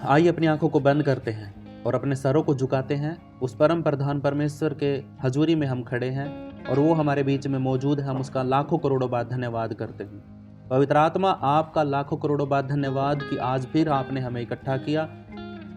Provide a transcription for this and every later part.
आइए अपनी आंखों को बंद करते हैं और अपने सरों को झुकाते हैं। उस परम प्रधान परमेश्वर के हजूरी में हम खड़े हैं और वो हमारे बीच में मौजूद है। हम उसका लाखों करोड़ों बार धन्यवाद करते हैं। पवित्र आत्मा, आपका लाखों करोड़ों बार धन्यवाद कि आज फिर आपने हमें इकट्ठा किया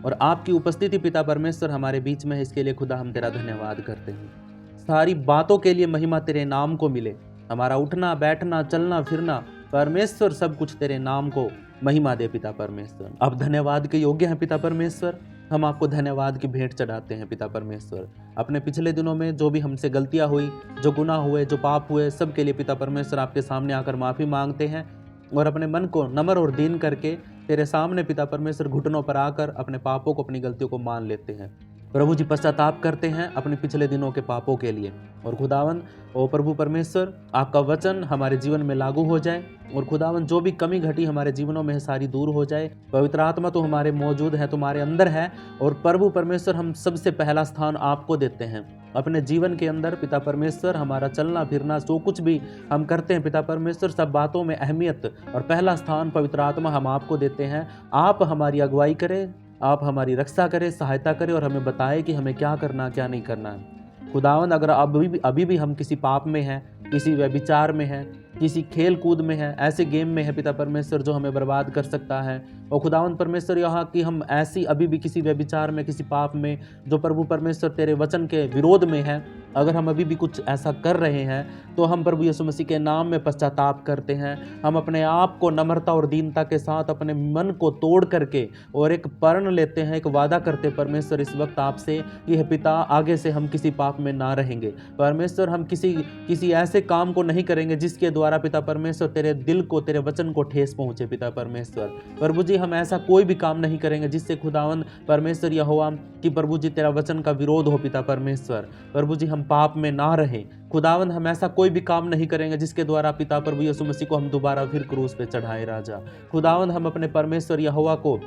और आपकी उपस्थिति पिता परमेश्वर हमारे बीच में है। इसके लिए खुदा हम तेरा धन्यवाद करते हैं। सारी बातों के लिए महिमा तेरे नाम को मिले। हमारा उठना बैठना चलना फिरना परमेश्वर सब कुछ तेरे नाम को महिमा दे पिता परमेश्वर। आप धन्यवाद के योग्य हैं पिता परमेश्वर। हम आपको धन्यवाद की भेंट चढ़ाते हैं पिता परमेश्वर। अपने पिछले दिनों में जो भी हमसे गलतियां हुई, जो गुनाह हुए, जो पाप हुए, सब के लिए पिता परमेश्वर आपके सामने आकर माफ़ी मांगते हैं और अपने मन को नम्र और दीन करके तेरे सामने पिता परमेश्वर घुटनों पर आकर अपने पापों को, अपनी गलतियों को मान लेते हैं। प्रभु जी, पश्चाताप करते हैं अपने पिछले दिनों के पापों के लिए। और खुदावन ओ प्रभु परमेश्वर, आपका वचन हमारे जीवन में लागू हो जाए और खुदावन जो भी कमी घटी हमारे जीवनों में है सारी दूर हो जाए। पवित्र आत्मा तो हमारे मौजूद है, तुम्हारे अंदर है। और प्रभु परमेश्वर, हम सबसे पहला स्थान आपको देते हैं अपने जीवन के अंदर पिता परमेश्वर। हमारा चलना फिरना जो कुछ भी हम करते हैं पिता परमेश्वर, सब बातों में अहमियत और पहला स्थान पवित्र आत्मा हम आपको देते हैं। आप हमारी अगुवाई करें, आप हमारी रक्षा करें, सहायता करें और हमें बताएं कि हमें क्या करना क्या नहीं करना है। खुदावन, अगर अभी भी हम किसी पाप में हैं, किसी व्यभिचार में हैं, किसी खेल कूद में है, ऐसे गेम में है पिता परमेश्वर जो हमें बर्बाद कर सकता है। और खुदावन परमेश्वर, यहाँ कि हम ऐसी अभी भी किसी व्यभिचार में, किसी पाप में जो प्रभु परमेश्वर तेरे वचन के विरोध में है, अगर हम अभी भी कुछ ऐसा कर रहे हैं तो हम प्रभु यीशु मसीह के नाम में पश्चाताप करते हैं। हम अपने आप को नम्रता और दीनता के साथ अपने मन को तोड़ करके और एक प्रण लेते हैं, एक वादा करते परमेश्वर इस वक्त आपसे कि हे पिता, आगे से हम किसी पाप में ना रहेंगे। परमेश्वर, हम किसी ऐसे काम को नहीं करेंगे जिसके द्वारा पिता परमेश्वर तेरे दिल को, तेरे वचन को ठेस पहुंचे पिता परमेश्वर। प्रभु जी, हम ऐसा कोई भी काम नहीं करेंगे जिससे खुदावन परमेश्वर यहोवा कि प्रभु जी तेरा वचन का विरोध हो पिता परमेश्वर। प्रभु जी, हम पाप में ना रहें। खुदावन, हम ऐसा कोई भी काम नहीं करेंगे जिसके द्वारा पिता प्रभु यीशु मसीह को हम दोबारा फिर क्रूस पे चढ़ाए राजा। खुदावन, हम अपने परमेश्वर यहोवा को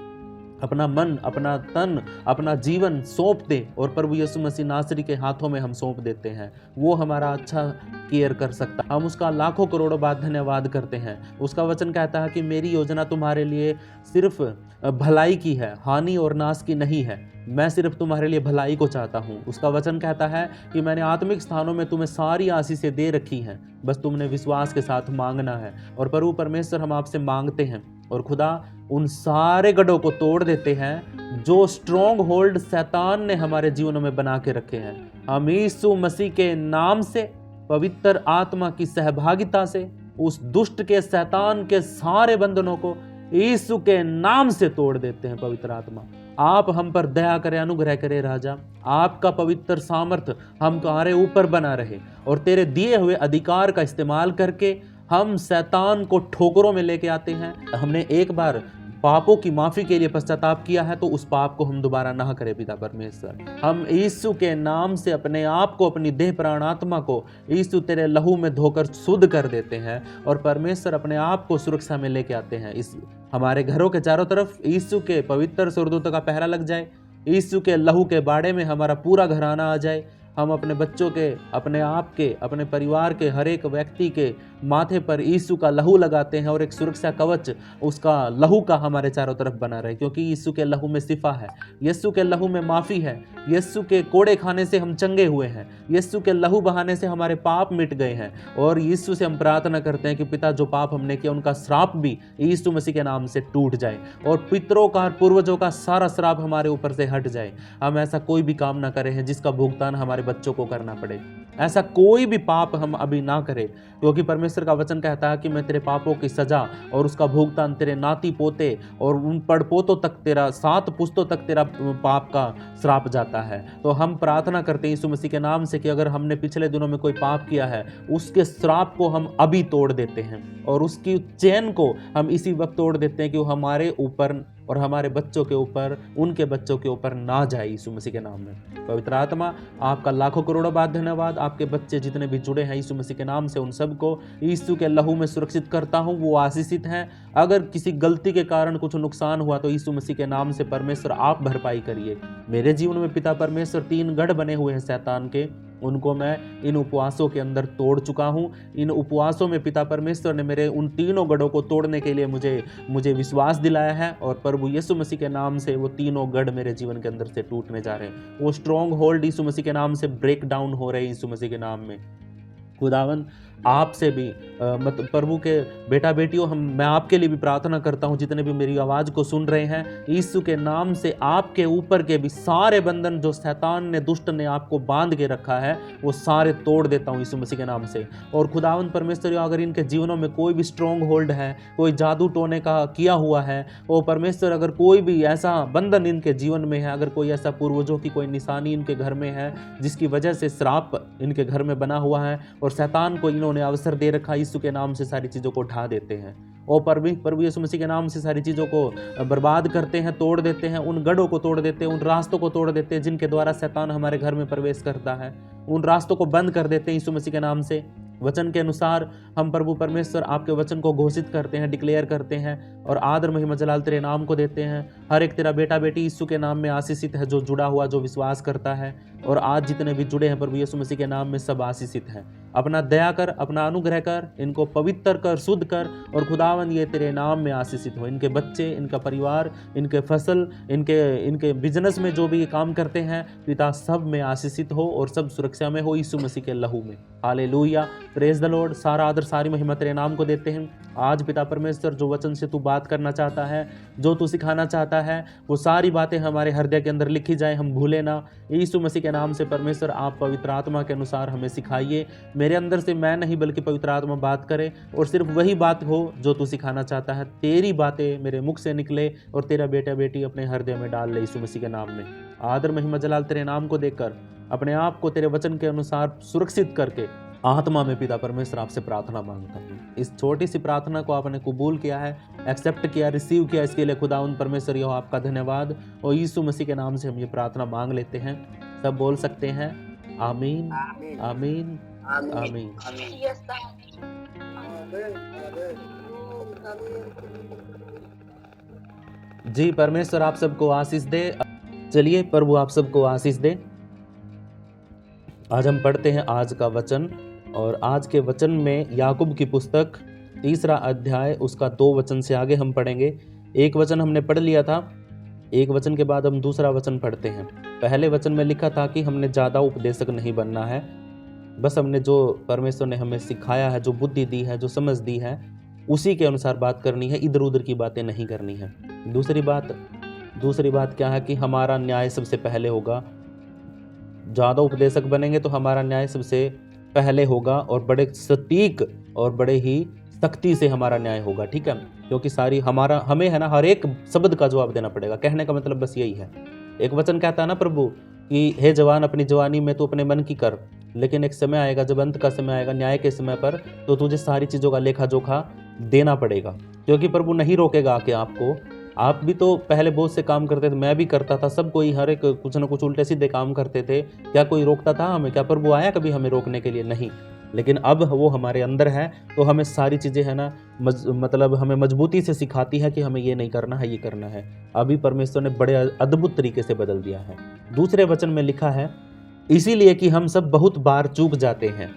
अपना मन, अपना तन, अपना जीवन सौंप दे और प्रभु यीशु मसीह नासरी के हाथों में हम सौंप देते हैं। वो हमारा अच्छा केयर कर सकता, हम उसका लाखों करोड़ों बार धन्यवाद करते हैं। उसका वचन कहता है कि मेरी योजना तुम्हारे लिए सिर्फ भलाई की है, हानि और नाश की नहीं है। मैं सिर्फ तुम्हारे लिए भलाई को चाहता हूँ। उसका वचन कहता है कि मैंने आत्मिक स्थानों में तुम्हें सारी आशीषें दे रखी हैं, बस तुमने विश्वास के साथ मांगना है। और प्रभु परमेश्वर, हम आपसे मांगते हैं और खुदा उन सारे गढ़ों को तोड़ देते हैं जो स्ट्रॉन्ग होल्ड शैतान ने हमारे जीवनों में बना के रखे हैं। हम यीशु मसीह के नाम से, पवित्र आत्मा की सहभागिता से उस दुष्ट के, शैतान के सारे बंधनों को यीशु के नाम से तोड़ देते हैं। पवित्र आत्मा, आप हम पर दया करें, अनुग्रह करें राजा। आपका पवित्र सामर्थ हमारे ऊपर बना रहे और तेरे दिए हुए अधिकार का इस्तेमाल करके हम शैतान को ठोकरों में लेके आते हैं। हमने एक बार पापों की माफी के लिए पश्चाताप किया है तो उस पाप को हम दोबारा ना करें पिता परमेश्वर। हम यीशु के नाम से अपने आप को, अपनी देह प्राण आत्मा को यीशु तेरे लहू में धोकर शुद्ध कर देते हैं और परमेश्वर अपने आप को सुरक्षा में लेके आते हैं। इस हमारे घरों के चारों तरफ यीशु के पवित्र स्वर्गदूतों का पहरा लग जाए। यीशु के लहू के बाड़े में हमारा पूरा घराना आ जाए। हम अपने बच्चों के, अपने आप के, अपने परिवार के हर एक व्यक्ति के माथे पर यीशु का लहू लगाते हैं और एक सुरक्षा कवच उसका लहू का हमारे चारों तरफ बना रहे, क्योंकि यीशु के लहू में शिफा है, यीशु के लहू में माफ़ी है, यीशु के कोड़े खाने से हम चंगे हुए हैं, यीशु के लहू बहाने से हमारे पाप मिट गए हैं। और यीशु से हम प्रार्थना करते हैं कि पिता, जो पाप हमने किया उनका श्राप भी यीशु मसीह के नाम से टूट जाए और पितरों का, पूर्वजों का सारा श्राप हमारे ऊपर से हट जाए। हम ऐसा कोई भी काम ना करें जिसका भुगतान हमारे बच्चों को करना पड़े। ऐसा कोई भी पाप हम अभी ना करें, क्योंकि परमेश्वर का वचन कहता है कि मैं तेरे पापों की सजा और उसका भुगतान तेरे नाती पोते और उन पड़पोतों तक, तेरा 7 पुश्तों तक तेरा पाप का श्राप जाता है। तो हम प्रार्थना करते हैं यीशु मसीह के नाम से कि अगर हमने पिछले दिनों में कोई पाप किया है, उसके श्राप को हम अभी तोड़ देते हैं और उसकी चैन को हम इसी वक्त तोड़ देते हैं कि वो हमारे ऊपर और हमारे बच्चों के ऊपर, उनके बच्चों के ऊपर ना जाए यीशु मसीह के नाम में। पवित्र आत्मा, आपका लाखों करोड़ों बार धन्यवाद। आपके बच्चे जितने भी जुड़े हैं यीशु मसीह के नाम से, उन सबको यीशु के लहू में सुरक्षित करता हूँ। वो आशीषित हैं। अगर किसी गलती के कारण कुछ नुकसान हुआ तो यीशु मसीह के नाम से परमेश्वर आप भरपाई करिए। मेरे जीवन में पिता परमेश्वर 3 गढ़ बने हुए हैं शैतान के, उनको मैं इन उपवासों के अंदर तोड़ चुका हूँ। इन उपवासों में पिता परमेश्वर ने मेरे उन तीनों गढ़ों को तोड़ने के लिए मुझे विश्वास दिलाया है, और प्रभु यीशु मसीह के नाम से वो तीनों गढ़ मेरे जीवन के अंदर से टूटने जा रहे हैं। वो स्ट्रॉन्ग होल्ड यीशु मसीह के नाम से ब्रेक डाउन हो रहे हैं यीशु मसीह के नाम में। खुदावन आपसे भी प्रभु के बेटा बेटियों, मैं आपके लिए भी प्रार्थना करता हूं, जितने भी मेरी आवाज को सुन रहे हैं, यीशु के नाम से आपके ऊपर के भी सारे बंधन जो शैतान ने, दुष्ट ने आपको बांध के रखा है, वो सारे तोड़ देता हूं यीशु मसीह के नाम से। और खुदावन परमेश्वर, अगर इनके जीवनों में कोई भी स्ट्रॉन्ग होल्ड है, कोई जादू टोने का किया हुआ है, वो परमेश्वर अगर कोई भी ऐसा बंधन इनके जीवन में है, अगर कोई ऐसा पूर्वजों की कोई निशानी इनके घर में है जिसकी वजह से श्राप इनके घर में बना हुआ है और शैतान को इन्होंने अवसर दे रखा, यीशु के नाम से सारी चीजों को उठा देते हैं। और प्रभु यीशु मसीह के नाम से सारी चीजों को बर्बाद करते हैं, तोड़ देते हैं, उन गढ़ों को तोड़ देते हैं, उन रास्तों को तोड़ देते हैं जिनके द्वारा शैतान हमारे घर में प्रवेश करता है, उन रास्तों को बंद कर देते हैं यीशु मसीह के नाम से। वचन के अनुसार हम प्रभु परमेश्वर आपके वचन को घोषित करते हैं, डिक्लेयर करते हैं और आदर महिमा जलाल तेरे नाम को देते हैं। हर एक तेरा बेटा बेटी यीशु के नाम में आशीषित है, जो जुड़ा हुआ, जो विश्वास करता है। और आज जितने भी जुड़े हैं प्रभु यीशु मसीह के नाम में, सब आशीषित हैं। अपना दया कर, अपना अनुग्रह कर, इनको पवित्र कर, शुद्ध कर, और खुदावन ये तेरे नाम में आशीषित हो। इनके बच्चे, इनका परिवार, इनके फसल, इनके बिजनेस में जो भी ये काम करते हैं पिता, सब में आशीषित हो और सब सुरक्षा में हो यीशु मसीह के लहू में। Hallelujah, praise the Lord. सारा आदर सारी महिमा तेरे नाम को देते हैं। आज पिता परमेश्वर, जो वचन से तू बात करना चाहता है, जो तू सिखाना चाहता है, वो सारी बातें हमारे हृदय के अंदर लिखी जाए, हम भूले ना। यीशु मसीह के नाम से परमेश्वर आप पवित्र आत्मा के अनुसार हमें सिखाइए। मेरे अंदर से मैं नहीं बल्कि पवित्र आत्मा बात करे, और सिर्फ वही बात हो जो तू सिखाना चाहता है। तेरी बातें मेरे मुख से निकले और तेरा बेटा बेटी अपने हृदय में डाल ले यीशु मसीह के नाम में। आदर महिमा जलाल तेरे नाम को देकर, अपने आप को तेरे वचन के अनुसार सुरक्षित करके, आत्मा में पिता परमेश्वर आपसे प्रार्थना मांगता हूँ। इस छोटी सी प्रार्थना को आपने कबूल किया है, एक्सेप्ट किया, रिसीव किया, इसके लिए खुदाउन परमेश्वर यहोवा आपका धन्यवाद। और यीशु मसीह के नाम से हम ये प्रार्थना मांग लेते हैं। सब बोल सकते हैं आमीन, आमीन, आमीन। जी, परमेश्वर आप सबको आशीष दे। चलिए, प्रभु आप सबको आशीष दे। आज हम पढ़ते हैं आज का वचन, और आज के वचन में याकूब की पुस्तक 3 अध्याय उसका 2 वचन से आगे हम पढ़ेंगे। एक वचन हमने पढ़ लिया था, एक वचन के बाद हम दूसरा वचन पढ़ते हैं। पहले वचन में लिखा था कि हमने ज़्यादा उपदेशक नहीं बनना है, बस हमने जो परमेश्वर ने हमें सिखाया है, जो बुद्धि दी है, जो समझ दी है, उसी के अनुसार बात करनी है, इधर उधर की बातें नहीं करनी है। दूसरी बात क्या है कि हमारा न्याय सबसे पहले होगा। ज़्यादा उपदेशक बनेंगे तो हमारा न्याय सबसे पहले होगा, और बड़े सटीक और बड़े ही सख्ती से हमारा न्याय होगा, ठीक है। क्योंकि हमें है ना, हर एक शब्द का जवाब देना पड़ेगा। कहने का मतलब बस यही है। एक वचन कहता है ना प्रभु कि हे जवान, अपनी जवानी में तू अपने मन की कर, लेकिन एक समय आएगा, जब अंत का समय आएगा, न्याय के समय पर, तो तुझे सारी चीज़ों का लेखा जोखा देना पड़ेगा। क्योंकि प्रभु नहीं रोकेगा आके आपको। आप भी तो पहले बहुत से काम करते थे, मैं भी करता था, सब कोई हर एक कुछ न कुछ उल्टे सीधे काम करते थे। क्या कोई रोकता था हमें? क्या प्रभु आया कभी हमें रोकने के लिए? नहीं। लेकिन अब वो हमारे अंदर है, तो हमें सारी चीज़ें है ना, मतलब हमें मजबूती से सिखाती है कि हमें ये नहीं करना है, ये करना है। अभी परमेश्वर ने बड़े अद्भुत तरीके से बदल दिया है। दूसरे वचन में लिखा है, इसीलिए कि हम सब बहुत बार चूक जाते हैं।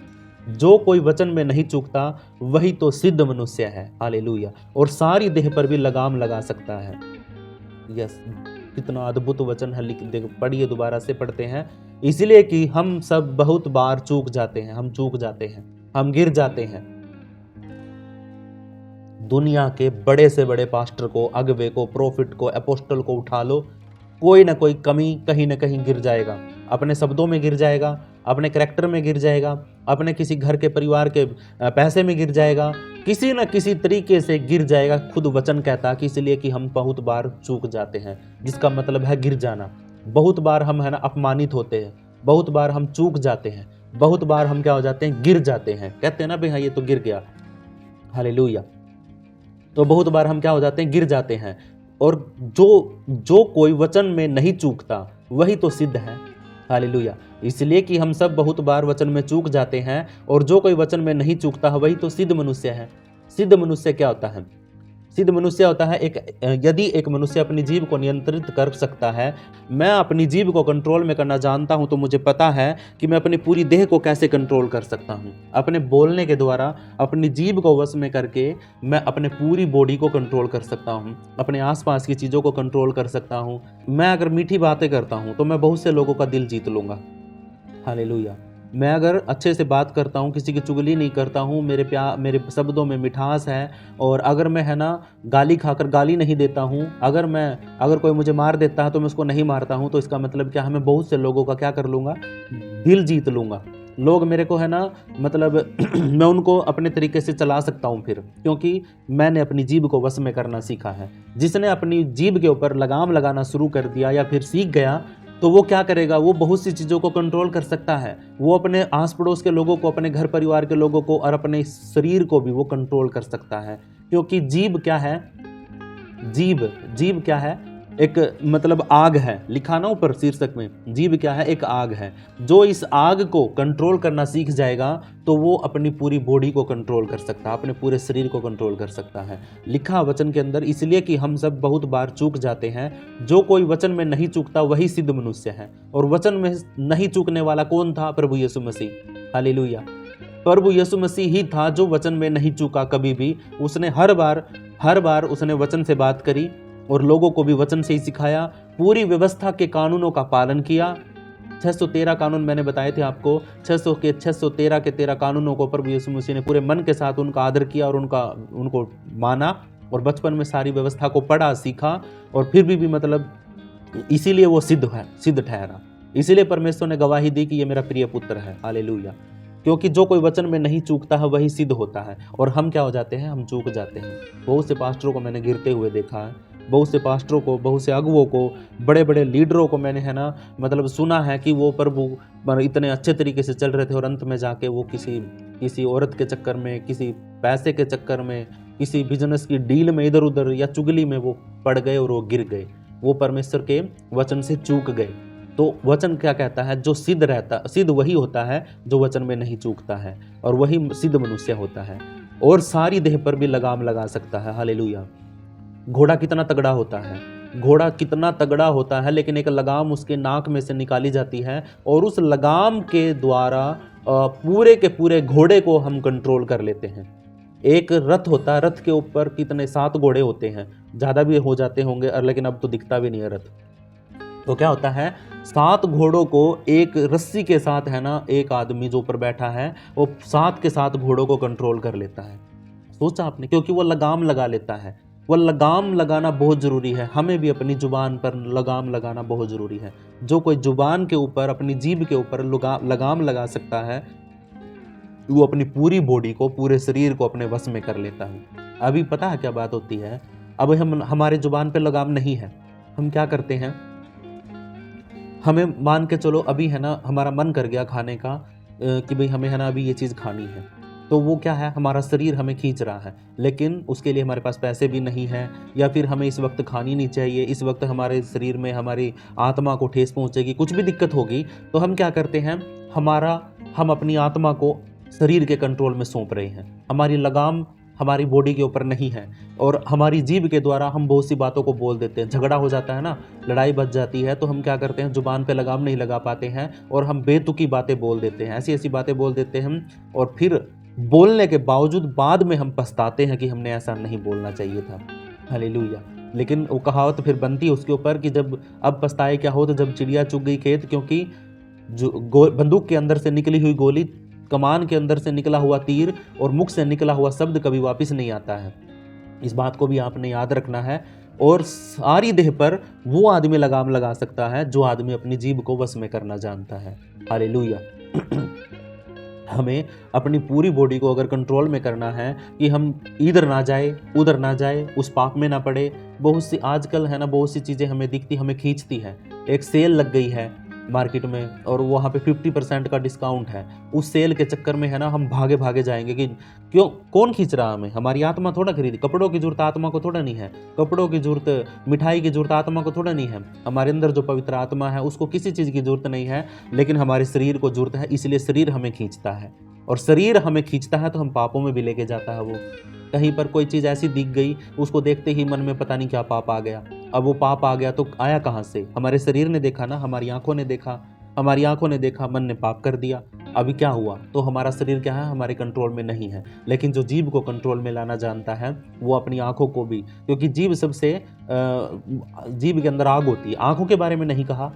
जो कोई वचन में नहीं चूकता वही तो सिद्ध मनुष्य है। हालेलुया। और सारी देह पर भी लगाम लगा सकता है। यस, कितना अद्भुत वचन है। पढ़िए, दोबारा से पढ़ते हैं। इसलिए कि हम सब बहुत बार चूक जाते हैं, हम चूक जाते हैं, हम गिर जाते हैं। दुनिया के बड़े से बड़े पास्टर को, अगवे को, प्रोफिट को, अपोस्टल को उठा लो, कोई ना कोई कमी कहीं ना कहीं गिर जाएगा। अपने शब्दों में गिर जाएगा, अपने करैक्टर में गिर जाएगा, अपने किसी घर के परिवार के पैसे में गिर जाएगा, किसी न किसी तरीके से गिर जाएगा। खुद वचन कहता कि इसलिए कि हम बहुत बार चूक जाते हैं, जिसका मतलब है गिर जाना। बहुत बार हम है ना अपमानित होते हैं, बहुत बार हम चूक जाते हैं, बहुत बार हम क्या हो जाते हैं, गिर जाते हैं। कहते हैं ना भाई, हाँ ये तो गिर गया। हालेलुया। तो बहुत बार हम क्या हो जाते हैं, गिर जाते हैं। और जो कोई वचन में नहीं चूकता वही तो सिद्ध है। हालेलुया। इसलिए कि हम सब बहुत बार वचन में चूक जाते हैं, और जो कोई वचन में नहीं चूकता वही तो सिद्ध मनुष्य है। सिद्ध मनुष्य क्या होता है? सिद्ध मनुष्य होता है यदि एक मनुष्य अपनी जीभ को नियंत्रित कर सकता है, मैं अपनी जीभ को कंट्रोल में करना जानता हूं, तो मुझे पता है कि मैं अपनी पूरी देह को कैसे कंट्रोल कर सकता हूं। अपने बोलने के द्वारा अपनी जीभ को वश में करके मैं अपने पूरी बॉडी को कंट्रोल कर सकता हूं, अपने आसपास की चीज़ों को कंट्रोल कर सकता हूं। मैं अगर मीठी बातें करता हूं तो मैं बहुत से लोगों का दिल जीत लूँगा। हालेलुया। मैं अगर अच्छे से बात करता हूँ, किसी की चुगली नहीं करता हूँ, मेरे शब्दों में मिठास है, और अगर मैं है ना गाली खाकर गाली नहीं देता हूँ, अगर कोई मुझे मार देता है तो मैं उसको नहीं मारता हूँ, तो इसका मतलब क्या है, मैं बहुत से लोगों का क्या कर लूँगा, दिल जीत लूँगा। लोग मेरे को है ना मतलब मैं उनको अपने तरीके से चला सकता हूँ फिर, क्योंकि मैंने अपनी जीभ को वश में करना सीखा है। जिसने अपनी जीभ के ऊपर लगाम लगाना शुरू कर दिया या फिर सीख गया, तो वो क्या करेगा, वो बहुत सी चीज़ों को कंट्रोल कर सकता है। वो अपने आस पड़ोस के लोगों को, अपने घर परिवार के लोगों को और अपने शरीर को भी वो कंट्रोल कर सकता है। क्योंकि जीभ क्या है, जीभ क्या है, एक मतलब आग है, लिखा ना ऊपर शीर्षक में, जीभ क्या है, एक आग है। जो इस आग को कंट्रोल करना सीख जाएगा तो वो अपनी पूरी बॉडी को कंट्रोल कर सकता है, अपने पूरे शरीर को कंट्रोल कर सकता है। लिखा वचन के अंदर, इसलिए कि हम सब बहुत बार चूक जाते हैं। जो कोई वचन में नहीं चूकता वही सिद्ध मनुष्य है। और वचन में नहीं चूकने वाला कौन था? प्रभु यीशु मसीह। हालेलुया। प्रभु यीशु मसीह ही था जो वचन में नहीं चूका कभी भी। उसने हर बार उसने वचन से बात करी और लोगों को भी वचन से ही सिखाया। पूरी व्यवस्था के कानूनों का पालन किया। 613 कानून मैंने बताए थे आपको। 613 के 13 कानूनों को प्रभु यीशु मसीह ने पूरे मन के साथ उनका आदर किया और उनको माना, और बचपन में सारी व्यवस्था को पढ़ा, सीखा, और फिर भी मतलब इसीलिए वो सिद्ध ठहरा। इसीलिए परमेश्वर ने गवाही दी कि ये मेरा प्रिय पुत्र है। हालेलुया। क्योंकि जो कोई वचन में नहीं चूकता है वही सिद्ध होता है। और हम क्या हो जाते हैं? हम चूक जाते हैं। बहुत से पास्टरों को मैंने गिरते हुए देखा है, बहुत से पास्टरों को, बहुत से अगुवों को, बड़े बड़े लीडरों को मैंने है ना मतलब सुना है कि वो प्रभु इतने अच्छे तरीके से चल रहे थे और अंत में जाके वो किसी औरत के चक्कर में, किसी पैसे के चक्कर में, किसी बिजनेस की डील में इधर उधर या चुगली में वो पड़ गए और वो गिर गए। वो परमेश्वर के वचन से चूक गए। तो वचन क्या कहता है? जो सिद्ध वही होता है जो वचन में नहीं चूकता है, और वही सिद्ध मनुष्य होता है। और सारी देह पर भी लगाम लगा सकता है। हालेलुया। घोड़ा कितना तगड़ा होता है, घोड़ा कितना तगड़ा होता है, लेकिन एक लगाम उसके नाक में से निकाली जाती है और उस लगाम के द्वारा पूरे के पूरे घोड़े को हम कंट्रोल कर लेते हैं। एक रथ होता है, रथ के ऊपर कितने 7 घोड़े होते हैं, ज़्यादा भी हो जाते होंगे, लेकिन अब तो दिखता भी नहीं है रथ। तो क्या होता है, 7 घोड़ों को एक रस्सी के साथ है ना, एक आदमी जो ऊपर बैठा है वो 7 के 7 घोड़ों को कंट्रोल कर लेता है। सोचा आपने? क्योंकि वो लगाम लगा लेता है। वो लगाम लगाना बहुत ज़रूरी है। हमें भी अपनी जुबान पर लगाम लगाना बहुत ज़रूरी है। जो कोई जुबान के ऊपर, अपनी जीभ के ऊपर लगाम लगा सकता है, वो अपनी पूरी बॉडी को, पूरे शरीर को अपने वश में कर लेता है। अभी पता है क्या बात होती है? अब हमारे जुबान पे लगाम नहीं है। हम क्या करते हैं, हमें मान के चलो अभी है ना हमारा मन कर गया खाने का, कि भाई हमें है ना अभी ये चीज़ खानी है, तो वो क्या है, हमारा शरीर हमें खींच रहा है, लेकिन उसके लिए हमारे पास पैसे भी नहीं है, या फिर हमें इस वक्त खानी नहीं चाहिए, इस वक्त हमारे शरीर में हमारी आत्मा को ठेस पहुंचेगी, कुछ भी दिक्कत होगी, तो हम क्या करते हैं, हम अपनी आत्मा को शरीर के कंट्रोल में सौंप रहे हैं। हमारी लगाम हमारी बॉडी के ऊपर नहीं है, और हमारी जीभ के द्वारा हम बहुत सी बातों को बोल देते हैं। झगड़ा हो जाता है ना, लड़ाई बच जाती है, तो हम क्या करते हैं, जुबान पे लगाम नहीं लगा पाते हैं और हम बेतुकी बातें बोल देते हैं, ऐसी ऐसी बातें बोल देते हैं, और फिर बोलने के बावजूद बाद में हम पछताते हैं कि हमने ऐसा नहीं बोलना चाहिए था। हालेलुया। लेकिन वो कहावत फिर बनती है उसके ऊपर कि जब अब पछताए क्या हो, तो जब चिड़िया चुग गई खेत, क्योंकि जो बंदूक के अंदर से निकली हुई गोली, कमान के अंदर से निकला हुआ तीर और मुख से निकला हुआ शब्द कभी वापस नहीं आता है। इस बात को भी आपने याद रखना है। और सारी देह पर वो आदमी लगाम लगा सकता है जो आदमी अपनी जीभ को वश में करना जानता है। हालेलुया। हमें अपनी पूरी बॉडी को अगर कंट्रोल में करना है कि हम इधर ना जाए, उधर ना जाए, उस पाप में ना पड़े। बहुत सी आजकल है ना, बहुत सी चीज़ें हमें दिखती, हमें खींचती है। एक सेल लग गई है मार्केट में और वहाँ पे 50% का डिस्काउंट है। उस सेल के चक्कर में है ना हम भागे भागे जाएंगे कि क्यों, कौन खींच रहा हमें? हमारी आत्मा थोड़ा खरीदी। कपड़ों की जरूरत आत्मा को थोड़ा नहीं है, कपड़ों की जरूरत, मिठाई की जरूरत आत्मा को थोड़ा नहीं है। हमारे अंदर जो पवित्र आत्मा है उसको किसी चीज़ की जरूरत नहीं है, लेकिन हमारे शरीर को जरूरत है, इसलिए शरीर हमें खींचता है। और शरीर हमें खींचता है तो हम पापों में भी लेके जाता है वो। कहीं पर कोई चीज़ ऐसी दिख गई, उसको देखते ही मन में पता नहीं क्या पाप आ गया। अब वो पाप आ गया तो आया कहाँ से? हमारे शरीर ने देखा ना, हमारी आंखों ने देखा, हमारी आंखों ने देखा, मन ने पाप कर दिया। अभी क्या हुआ? तो हमारा शरीर क्या है? हमारे कंट्रोल में नहीं है। लेकिन जो जीभ को कंट्रोल में लाना जानता है, वो अपनी आंखों को भी, क्योंकि जीभ सबसे जीभ के अंदर आग होती है। आंखों के बारे में नहीं कहा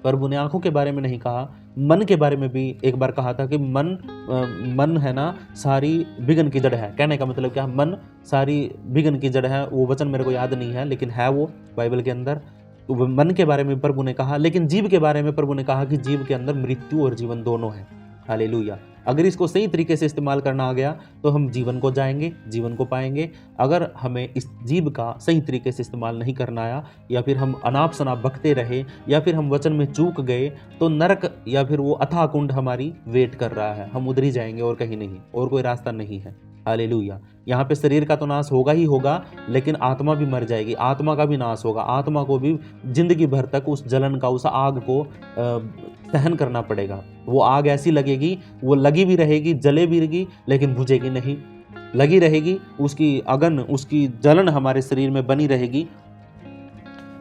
प्रभु ने, आंखों के बारे में नहीं कहा, मन के बारे में भी एक बार कहा था कि मन है ना सारी विघन की जड़ है। कहने का मतलब क्या? मन सारी विघन की जड़ है। वो वचन मेरे को याद नहीं है, लेकिन है वो बाइबल के अंदर। तो मन के बारे में प्रभु ने कहा, लेकिन जीव के बारे में प्रभु ने कहा कि जीव के अंदर मृत्यु और जीवन दोनों है। हालेलुया। अगर इसको सही तरीके से इस्तेमाल करना आ गया तो हम जीवन को जाएंगे, जीवन को पाएंगे। अगर हमें इस जीव का सही तरीके से इस्तेमाल नहीं करना आया, या फिर हम अनाप शनाप बकते रहे, या फिर हम वचन में चूक गए, तो नरक या फिर वो अथाह कुंड हमारी वेट कर रहा है। हम उधर ही जाएंगे और कहीं नहीं, और कोई रास्ता नहीं है। हालेलुया। यहाँ पे शरीर का तो नाश होगा ही होगा, लेकिन आत्मा भी मर जाएगी, आत्मा का भी नाश होगा। आत्मा को भी जिंदगी भर तक उस जलन का, उस आग को सहन करना पड़ेगा। वो आग ऐसी लगेगी, वो लगी भी रहेगी, जले भी रहेगी, लेकिन बुझेगी नहीं। लगी रहेगी, उसकी अगन, उसकी जलन हमारे शरीर में बनी रहेगी,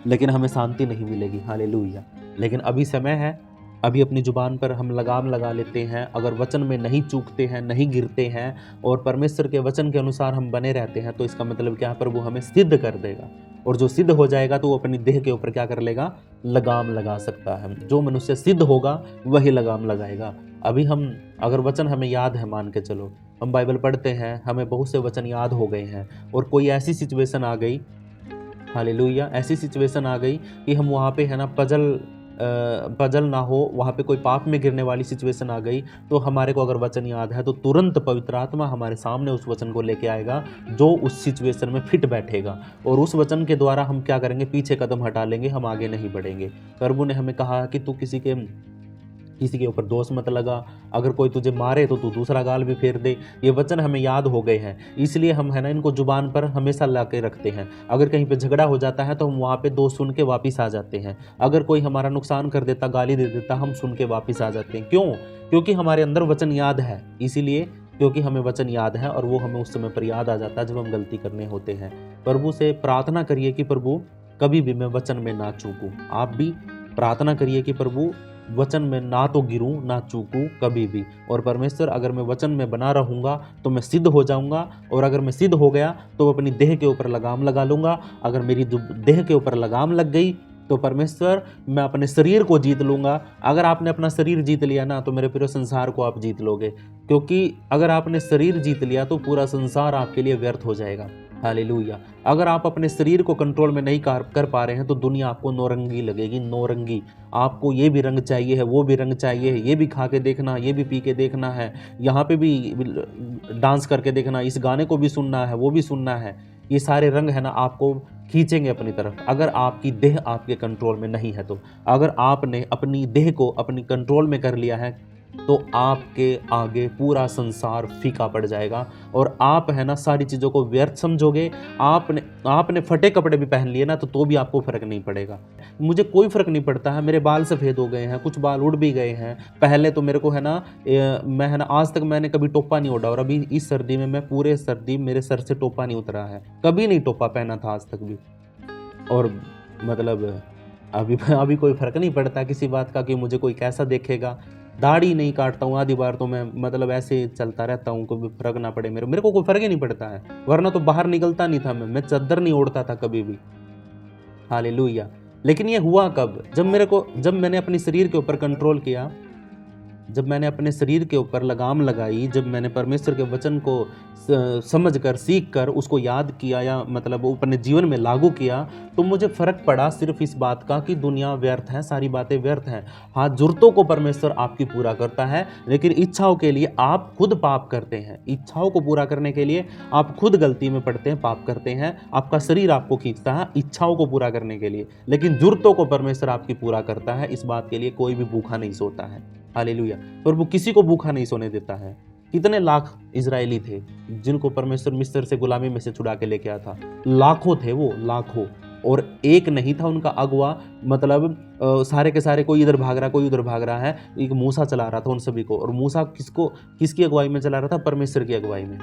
लेकिन हमें शांति नहीं मिलेगी। हालेलुया। लेकिन अभी समय है, अभी अपनी जुबान पर हम लगाम लगा लेते हैं। अगर वचन में नहीं चूकते हैं, नहीं गिरते हैं, और परमेश्वर के वचन के अनुसार हम बने रहते हैं, तो इसका मतलब क्या है? प्रभु हमें सिद्ध कर देगा। और जो सिद्ध हो जाएगा तो वो अपनी देह के ऊपर क्या कर लेगा? लगाम लगा सकता है। जो मनुष्य सिद्ध होगा वही लगाम लगाएगा। अभी हम, अगर वचन हमें याद है, मान के चलो हम बाइबल पढ़ते हैं, हमें बहुत से वचन याद हो गए हैं, और कोई ऐसी सिचुएशन आ गई, हालेलुया, ऐसी सिचुएशन आ गई कि हम वहाँ पे है ना पजल ना हो, वहाँ पे कोई पाप में गिरने वाली सिचुएशन आ गई, तो हमारे को अगर वचन याद है तो तुरंत पवित्र आत्मा हमारे सामने उस वचन को लेके आएगा जो उस सिचुएशन में फिट बैठेगा, और उस वचन के द्वारा हम क्या करेंगे? पीछे कदम हटा लेंगे, हम आगे नहीं बढ़ेंगे। प्रभु ने हमें कहा कि तू किसी के ऊपर दोष मत लगा। अगर कोई तुझे मारे तो तू दूसरा गाल भी फेर दे। ये वचन हमें याद हो गए हैं, इसलिए हम है ना इनको जुबान पर हमेशा ला के रखते हैं। अगर कहीं पे झगड़ा हो जाता है तो हम वहाँ पे दोष सुन के वापिस आ जाते हैं। अगर कोई हमारा नुकसान कर देता, गाली दे देता, हम सुन के वापिस आ जाते हैं। क्यों? क्योंकि हमारे अंदर वचन याद है। इसीलिए क्योंकि हमें वचन याद है, और वो हमें उस समय पर याद आ जाता है जब हम गलती करने होते हैं। प्रभु से प्रार्थना करिए कि प्रभु कभी भी मैं वचन में ना चूकूं। आप भी प्रार्थना करिए कि प्रभु वचन में ना तो गिरूं, ना चूकूं कभी भी। और परमेश्वर, अगर मैं वचन में बना रहूंगा तो मैं सिद्ध हो जाऊंगा, और अगर मैं सिद्ध हो गया तो अपनी देह के ऊपर लगाम लगा लूंगा। अगर मेरी देह के ऊपर लगाम लग गई तो परमेश्वर, मैं अपने शरीर को जीत लूंगा। अगर आपने अपना शरीर जीत लिया ना, तो मेरे प्रिय संसार को आप जीत लोगे, क्योंकि अगर आपने शरीर जीत लिया तो पूरा संसार आपके लिए व्यर्थ हो जाएगा। हालेलुया। अगर आप अपने शरीर को कंट्रोल में नहीं कर पा रहे हैं तो दुनिया आपको नौरंगी लगेगी, नौरंगी। आपको ये भी रंग चाहिए है, वो भी रंग चाहिए है, ये भी खा के देखना, ये भी पी के देखना है, यहाँ पे भी डांस करके देखना, इस गाने को भी सुनना है, वो भी सुनना है। ये सारे रंग है ना आपको खींचेंगे अपनी तरफ, अगर आपकी देह आपके कंट्रोल में नहीं है तो। अगर आपने अपनी देह को अपनी कंट्रोल में कर लिया है तो आपके आगे पूरा संसार फीका पड़ जाएगा, और आप है ना सारी चीज़ों को व्यर्थ समझोगे। आपने फटे कपड़े भी पहन लिए ना तो भी आपको फर्क नहीं पड़ेगा। मुझे कोई फर्क नहीं पड़ता है, मेरे बाल सफ़ेद हो गए हैं, कुछ बाल उड़ भी गए हैं। पहले तो मेरे को है ना मैं है ना आज तक मैंने कभी टोपा नहीं ओढ़ा, और अभी इस सर्दी में मैं पूरे सर्दी मेरे सर से टोपा नहीं उतरा है, कभी नहीं टोपा पहना था आज तक भी। और मतलब अभी कोई फ़र्क नहीं पड़ता किसी बात का कि मुझे कोई कैसा देखेगा। दाढ़ी नहीं काटता हूँ, आधी बार तो मैं मतलब ऐसे चलता रहता हूँ, कोई फर्क ना पड़े मेरे को कोई फर्क ही नहीं पड़ता है। वरना तो बाहर निकलता नहीं था, मैं चादर नहीं ओढ़ता था कभी भी। हालेलुया। लेकिन ये हुआ कब? जब मैंने अपने शरीर के ऊपर कंट्रोल किया, जब मैंने अपने शरीर के ऊपर लगाम लगाई, जब मैंने परमेश्वर के वचन को समझ कर, सीख कर उसको याद किया, या मतलब अपने जीवन में लागू किया, तो मुझे फ़र्क पड़ा सिर्फ इस बात का कि दुनिया व्यर्थ है, सारी बातें व्यर्थ हैं। हाँ, ज़रूरतों को परमेश्वर आपकी पूरा करता है, लेकिन इच्छाओं के लिए आप खुद पाप करते हैं। इच्छाओं को पूरा करने के लिए आप खुद गलती में पड़ते हैं, पाप करते हैं। आपका शरीर आपको खींचता है इच्छाओं को पूरा करने के लिए, लेकिन ज़रूरतों को परमेश्वर आपकी पूरा करता है। इस बात के लिए कोई भी भूखा नहीं सोता है। हालेलुया। प्रभु किसी को भूखा नहीं सोने देता है। कितने लाख इजरायली थे जिनको परमेश्वर मिस्र से गुलामी में से छुड़ा के लेके आया था? लाखों थे वो, लाखों। और एक नहीं था उनका अगुआ, मतलब सारे के सारे, कोई इधर भाग रहा, कोई उधर भाग रहा है। एक मूसा चला रहा था उन सभी को, और मूसा किसकी अगुवाई में चला रहा था? परमेश्वर की अगुवाई में।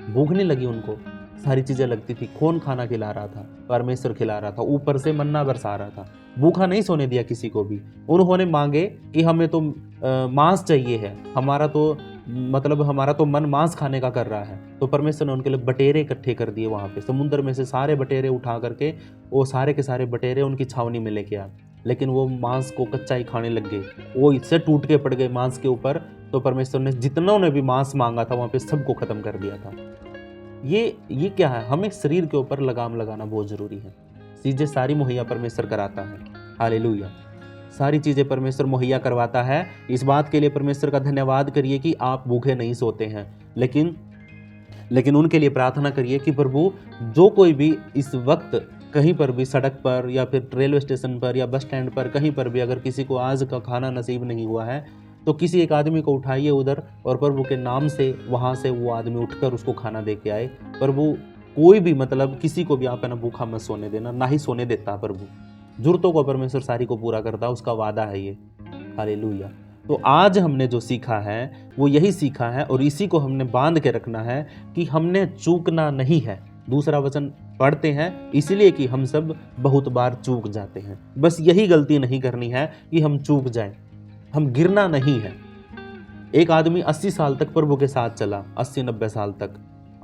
भूख नहीं लगी उनको, सारी चीज़ें लगती थी। कौन खाना खिला रहा था? परमेश्वर खिला रहा था, ऊपर से मन्ना बरसा रहा था। भूखा नहीं सोने दिया किसी को भी। उन्होंने मांगे कि हमें तो मांस चाहिए है, हमारा तो मन मांस खाने का कर रहा है। तो परमेश्वर ने उनके लिए बटेरे इकट्ठे कर दिए। वहाँ पे समुद्र में से सारे बटेरे उठा करके वो सारे के सारे बटेरे उनकी छावनी में लेके आए, लेकिन वो मांस को कच्चा ही खाने लग गए। वो इससे टूट के पड़ गए मांस के ऊपर। तो परमेश्वर ने जितना ने भी मांस मांगा था वहाँ पे सबको खत्म कर दिया था। ये क्या है? हमें शरीर के ऊपर लगाम लगाना बहुत जरूरी है। चीजें सारी मुहैया परमेश्वर कराता है। हालेलुया। सारी चीजें परमेश्वर मुहैया करवाता है। इस बात के लिए परमेश्वर का धन्यवाद करिए कि आप भूखे नहीं सोते हैं, लेकिन उनके लिए प्रार्थना करिए कि प्रभु, जो कोई भी इस वक्त कहीं पर भी सड़क पर या फिर रेलवे स्टेशन पर या बस स्टैंड पर कहीं पर भी अगर किसी को आज का खाना नसीब नहीं हुआ है, तो किसी एक आदमी को उठाइए उधर और प्रभु के नाम से वहाँ से वो आदमी उठकर उसको खाना दे के आए। प्रभु कोई भी किसी को भी आप है ना भूखा मत सोने देना, ना ही सोने देता प्रभु। जरूरतों को परमेश्वर सारी को पूरा करता, उसका वादा है ये। हालेलुया। तो आज हमने जो सीखा है वो यही सीखा है और इसी को हमने बांध के रखना है कि हमने चूकना नहीं है। दूसरा वचन पढ़ते हैं इसलिए कि हम सब बहुत बार चूक जाते हैं। बस यही गलती नहीं करनी है कि हम चूक जाएं, हम गिरना नहीं है। एक आदमी 80 साल तक प्रभु के साथ चला, 80-90 साल तक,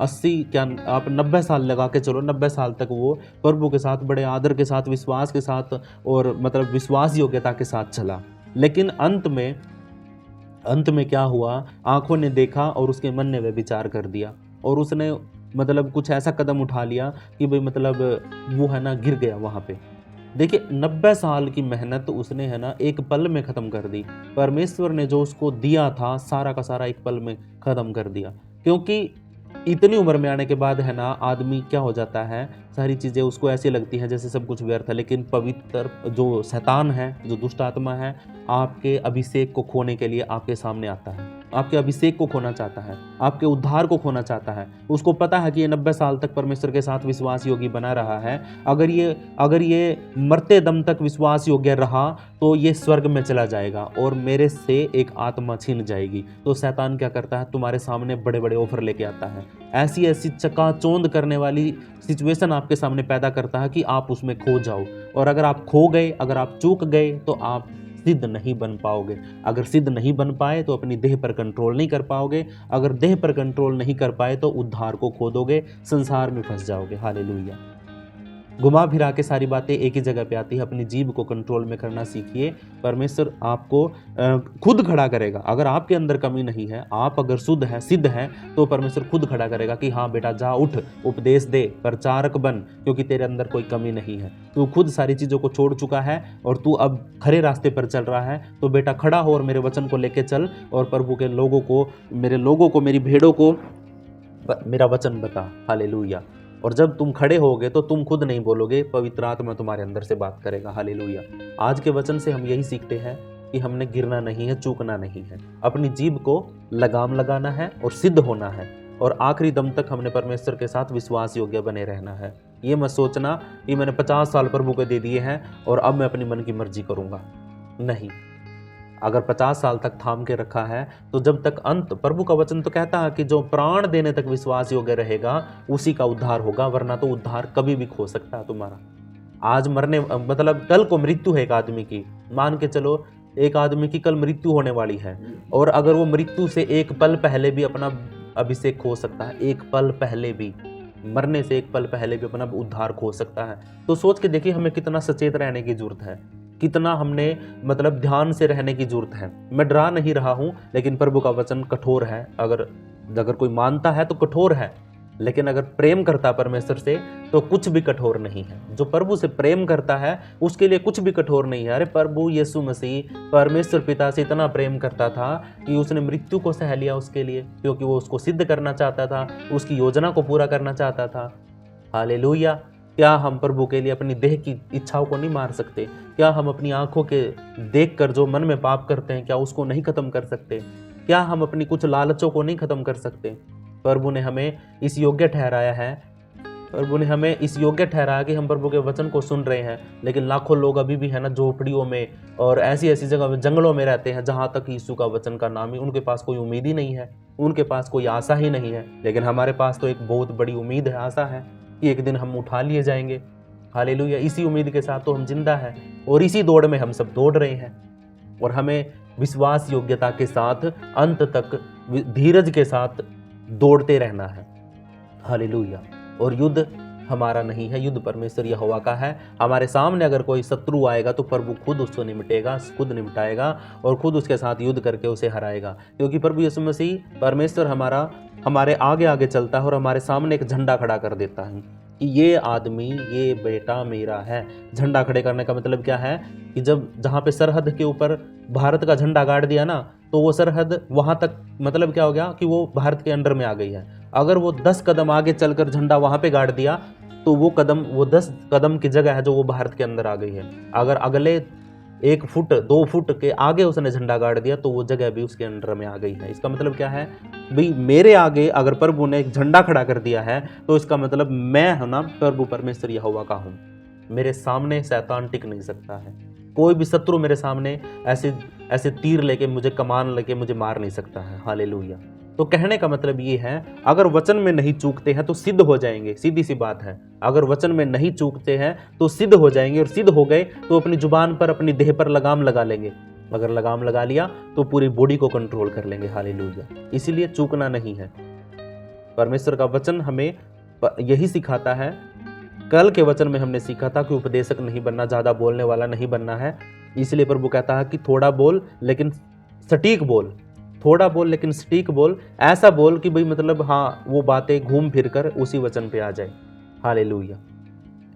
80 क्या आप 90 साल लगा के चलो, 90 साल तक वो प्रभु के साथ बड़े आदर के साथ, विश्वास के साथ और विश्वास योग्यता के साथ चला। लेकिन अंत में क्या हुआ? आंखों ने देखा और उसके मन ने व्यभिचार कर दिया और उसने कुछ ऐसा कदम उठा लिया कि भाई वो है ना गिर गया वहाँ पे। देखिए 90 साल की मेहनत उसने है ना एक पल में ख़त्म कर दी। परमेश्वर ने जो उसको दिया था सारा का सारा एक पल में ख़त्म कर दिया। क्योंकि इतनी उम्र में आने के बाद है ना आदमी क्या हो जाता है, सारी चीज़ें उसको ऐसी लगती हैं जैसे सब कुछ व्यर्थ है। लेकिन पवित्र जो शैतान है, जो दुष्ट आत्मा है, आपके अभिषेक को खोने के लिए आपके सामने आता है, आपके अभिषेक को खोना चाहता है, आपके उद्धार को खोना चाहता है। उसको पता है कि ये 90 साल तक परमेश्वर के साथ विश्वास योग्य बना रहा है, अगर ये मरते दम तक विश्वास योग्य रहा तो ये स्वर्ग में चला जाएगा और मेरे से एक आत्मा छीन जाएगी। तो शैतान क्या करता है? तुम्हारे सामने बड़े बड़े ऑफर लेके आता है, ऐसी चकाचौंध करने वाली सिचुएशन आपके सामने पैदा करता है कि आप उसमें खो जाओ। और अगर आप खो गए, अगर आप चूक गए तो आप सिद्ध नहीं बन पाओगे। अगर सिद्ध नहीं बन पाए तो अपनी देह पर कंट्रोल नहीं कर पाओगे। अगर देह पर कंट्रोल नहीं कर पाए तो उद्धार को खो दोगे, संसार में फंस जाओगे। हालेलुया। घुमा फिरा के सारी बातें एक ही जगह पे आती है। अपनी जीभ को कंट्रोल में करना सीखिए, परमेश्वर आपको खुद खड़ा करेगा। अगर आपके अंदर कमी नहीं है, आप अगर शुद्ध है, सिद्ध है, तो परमेश्वर खुद खड़ा करेगा कि हाँ बेटा जा, उठ, उपदेश दे, प्रचारक बन, क्योंकि तेरे अंदर कोई कमी नहीं है। तू खुद सारी चीज़ों को छोड़ चुका है और तू अब खरे रास्ते पर चल रहा है। तो बेटा खड़ा हो और मेरे वचन को लेके चल और प्रभु के लोगों को, मेरी भेड़ों को मेरा वचन बता। हालेलुया। और जब तुम खड़े होगे तो तुम खुद नहीं बोलोगे, पवित्र आत्मा तुम्हारे अंदर से बात करेगा। हालेलुया। आज के वचन से हम यही सीखते हैं कि हमने गिरना नहीं है, चूकना नहीं है, अपनी जीभ को लगाम लगाना है और सिद्ध होना है और आखिरी दम तक हमने परमेश्वर के साथ विश्वास योग्य बने रहना है। ये मत सोचना कि मैंने 50 साल प्रभु को दे दिए हैं और अब मैं अपनी मन की मर्जी करूंगा। नहीं, अगर 50 साल तक थाम के रखा है तो जब तक अंत, प्रभु का वचन तो कहता है कि जो प्राण देने तक विश्वास योग्य रहेगा उसी का उद्धार होगा, वरना तो उद्धार कभी भी खो सकता है तुम्हारा। आज मरने कल को मृत्यु है एक आदमी की, मान के चलो एक आदमी की कल मृत्यु होने वाली है और अगर वो मृत्यु से एक पल पहले भी अपना अभिषेक खो सकता है, एक पल पहले भी, मरने से एक पल पहले भी अपना उद्धार खो सकता है। तो सोच के देखिए हमें कितना सचेत रहने की जरूरत है, कितना हमने ध्यान से रहने की जरूरत है। मैं डरा नहीं रहा हूं, लेकिन प्रभु का वचन कठोर है। अगर कोई मानता है तो कठोर है, लेकिन अगर प्रेम करता परमेश्वर से तो कुछ भी कठोर नहीं है। जो प्रभु से प्रेम करता है उसके लिए कुछ भी कठोर नहीं है। अरे प्रभु यीशु मसीह परमेश्वर पिता से इतना प्रेम करता था कि उसने मृत्यु को सह लिया उसके लिए, क्योंकि वो उसको सिद्ध करना चाहता था, उसकी योजना को पूरा करना चाहता था। हालेलुया। क्या हम प्रभु के लिए अपनी देह की इच्छाओं को नहीं मार सकते? क्या हम अपनी आंखों के देखकर जो मन में पाप करते हैं, क्या उसको नहीं खत्म कर सकते? क्या हम अपनी कुछ लालचों को नहीं खत्म कर सकते? प्रभु ने हमें इस योग्य ठहराया है प्रभु ने हमें इस योग्य ठहराया कि हम प्रभु के वचन को सुन रहे हैं, लेकिन लाखों लोग अभी भी है ना झोपड़ियों में और ऐसी ऐसी जगह में, जंगलों में रहते हैं जहाँ तक यीशु का वचन का नाम ही, उनके पास कोई उम्मीद ही नहीं है, उनके पास कोई आशा ही नहीं है। लेकिन हमारे पास तो एक बहुत बड़ी उम्मीद है, आशा है कि एक दिन हम उठा लिए जाएंगे। हालेलुया। इसी उम्मीद के साथ तो हम जिंदा हैं और इसी दौड़ में हम सब दौड़ रहे हैं, और हमें विश्वास योग्यता के साथ अंत तक धीरज के साथ दौड़ते रहना है। हालेलुया। और युद्ध हमारा नहीं है, युद्ध परमेश्वर यहोवा का है। हमारे सामने अगर कोई शत्रु आएगा तो प्रभु खुद उसको निपटेगा, खुद निपटाएगा और खुद उसके साथ युद्ध करके उसे हराएगा, क्योंकि प्रभु यीशु मसीह परमेश्वर हमारे आगे आगे चलता है और हमारे सामने एक झंडा खड़ा कर देता है कि ये आदमी, ये बेटा मेरा है। झंडा खड़े करने का मतलब क्या है कि जब जहाँ पे सरहद के ऊपर भारत का झंडा गाड़ दिया ना, तो वो सरहद वहाँ तक, मतलब क्या हो गया कि वो भारत के अंडर में आ गई है। अगर वो 10 कदम आगे चलकर झंडा वहाँ पे गाड़ दिया तो वो 10 कदम की जगह है जो वो भारत के अंदर आ गई है। अगर अगले 1 फुट 2 फुट के आगे उसने झंडा गाड़ दिया तो वो जगह भी उसके अंडर में आ गई है। इसका मतलब क्या है भाई, मेरे आगे अगर प्रभु ने एक झंडा खड़ा कर दिया है तो इसका मतलब मैं है ना प्रभु परमेश्वर यहोवा का हूँ। मेरे सामने शैतान टिक नहीं सकता है। कोई भी शत्रु मेरे सामने ऐसे ऐसे तीर लेके मुझे, कमान लेके मुझे मार नहीं सकता है। हालेलुया। तो कहने का मतलब ये है, अगर वचन में नहीं चूकते हैं तो सिद्ध हो जाएंगे। सीधी सी बात है, अगर वचन में नहीं चूकते हैं तो सिद्ध हो जाएंगे, और सिद्ध हो गए तो अपनी जुबान पर, अपनी देह पर लगाम लगा लेंगे। अगर लगाम लगा लिया तो पूरी बॉडी को कंट्रोल कर लेंगे। हालेलुया। इसीलिए चूकना नहीं है। परमेश्वर का वचन हमें यही सिखाता है। कल के वचन में हमने सीखा था कि उपदेशक नहीं बनना, ज्यादा बोलने वाला नहीं बनना है। इसलिए प्रभु कहता है कि थोड़ा बोल लेकिन सटीक बोल, थोड़ा बोल लेकिन सटीक बोल। ऐसा बोल कि भाई मतलब हाँ, वो बातें घूम फिर कर उसी वचन पे आ जाए। हालेलुया।